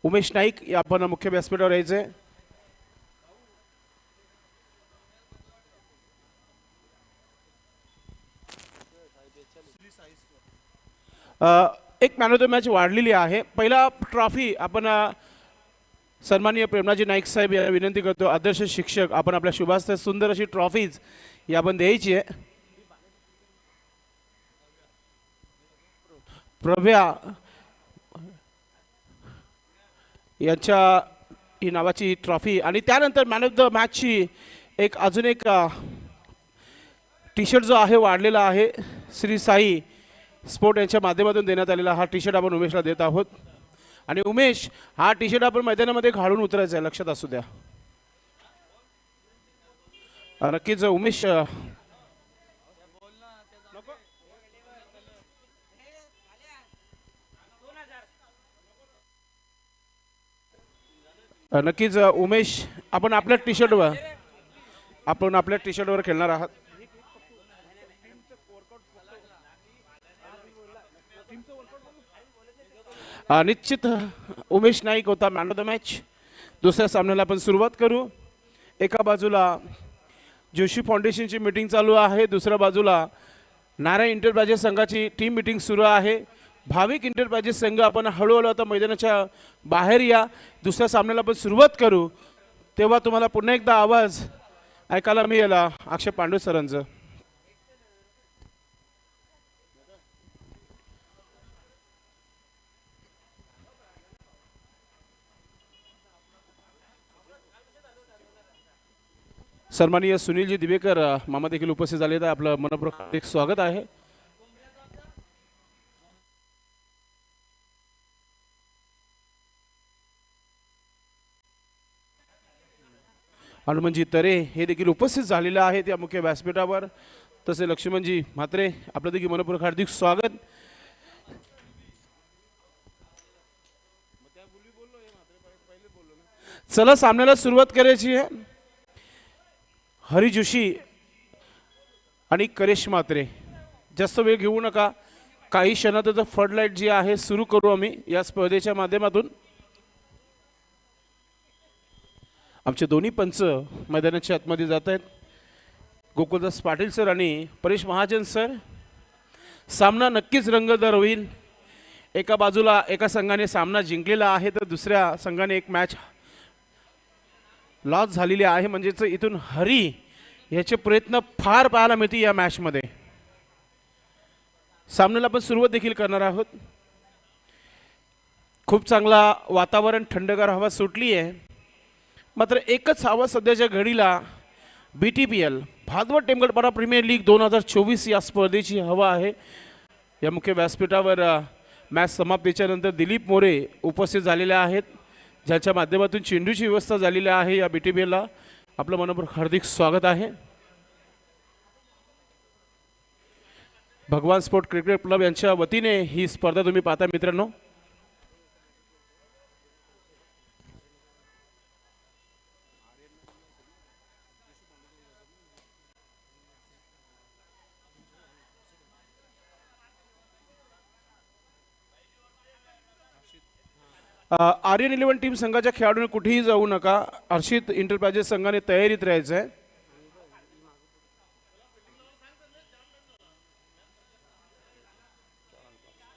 Umesh Naik या आपण मुख्य व्यासपीठावर यायचे. एक मॅन ऑफ द मॅच वाढलेली आहे. पहिला ट्रॉफी आपण सन्माननीय प्रेमनाथजी नाईक साहेब यांना विनंती करतो. आदर्श शिक्षक आपण आपल्या शुभास्ते सुंदर अशी ट्रॉफीज ही आपण द्यायची आहे. प्रभ्या यांच्या ही नावाची ट्रॉफी आणि त्यानंतर मॅन ऑफ द मॅचची अजून एक टी शर्ट जो आहे वाढलेला आहे. श्री साई स्पोर्ट यांच्या माध्यमातून देण्यात आलेला हा टी शर्ट आपण उमेशला देत आहोत. आणि उमेश हा टी शर्ट आपण मैदानामध्ये घालून उतरायचा आहे, लक्षात असू द्या. नक्कीच उमेश नक्कीच उमेश आपण आपल्या टी शर्टवर खेळणार आहात. निश्चित उमेश नाईक होता मॅन ऑफ द मॅच. दुसऱ्या सामन्याला आपण सुरुवात करू. एका बाजूला जोशी फाउंडेशनची मीटिंग चालू आहे, दुसऱ्या बाजूला नारायण इंटरप्राइजेस संघाची टीम मीटिंग सुरू आहे. भाविक इंटरप्राइजेस संघ आपण हळूहळू आता मैदानाच्या बाहेर या. दुसऱ्या सामन्याला आपण सुरुवात करू तेव्हा तुम्हाला पुन्हा एकदा आवाज ऐकायला मिळेल अक्षय पांडू सरांचं. सन्माननीय सुनीलजी दिवेकर मामा देखील उपस्थित झाले. आपलं मनपूर्वक हार्दिक स्वागत आहे. हनुमनजी तरे हे देखील उपस्थित झालेले आहेत या मुख्य व्यासपीठावर. तसे लक्ष्मणजी म्हात्रे आपलं देखील मनपूर्वक हार्दिक स्वागत. चला सामन्याला सुरुवात करायची आहे. हरी जोशी आणि करेश म्हात्रे जास्त वेळ घेऊ नका. काही क्षणातच फ्लड लाईट जी आहे सुरू करू आम्ही या स्पर्धेच्या माध्यमातून. आमचे दोन्ही पंच मैदानाच्या आतमध्ये जात आहेत. गोकुलदास पाटील सर आणि परेश महाजन सर. सामना नक्कीच रंगतदार होईल. एका बाजूला एका संघाने सामना जिंकलेला आहे तर दुसऱ्या संघाने एक मॅच लॉस झालेली आहे. म्हणजेच इथून हरी याचे प्रयत्न फार पाहायला मिळतील या मॅचमध्ये. सामन्याला आपण सुरुवात देखील करणार आहोत. खूप चांगला वातावरण, थंडगार हवा सुटली आहे. मात्र एकच हवा सध्याच्या घडीला BTPL भादवड टेमगडपाडा प्रीमियर लीग 2024 या स्पर्धेची हवा आहे. या मुख्य व्यासपीठावर मॅच समाप्तीच्या नंतर दिलीप मोरे उपस्थित झालेले आहेत, ज्याच्या माध्यमातून चेंडूची व्यवस्था झालेली आहे. या BTPLला आपलं मनपूर्वक हार्दिक स्वागत आहे. भगवान स्पोर्ट क्रिकेट क्लब यांच्या वतीने ही स्पर्धा तुम्ही पाहता मित्रांनो. आर्यन 11 टीम संघाच्या खेळाडूंनी कुठेही जाऊ नका. हर्षित इंटरप्राइजेस संघाने तयारीत राहायचं आहे.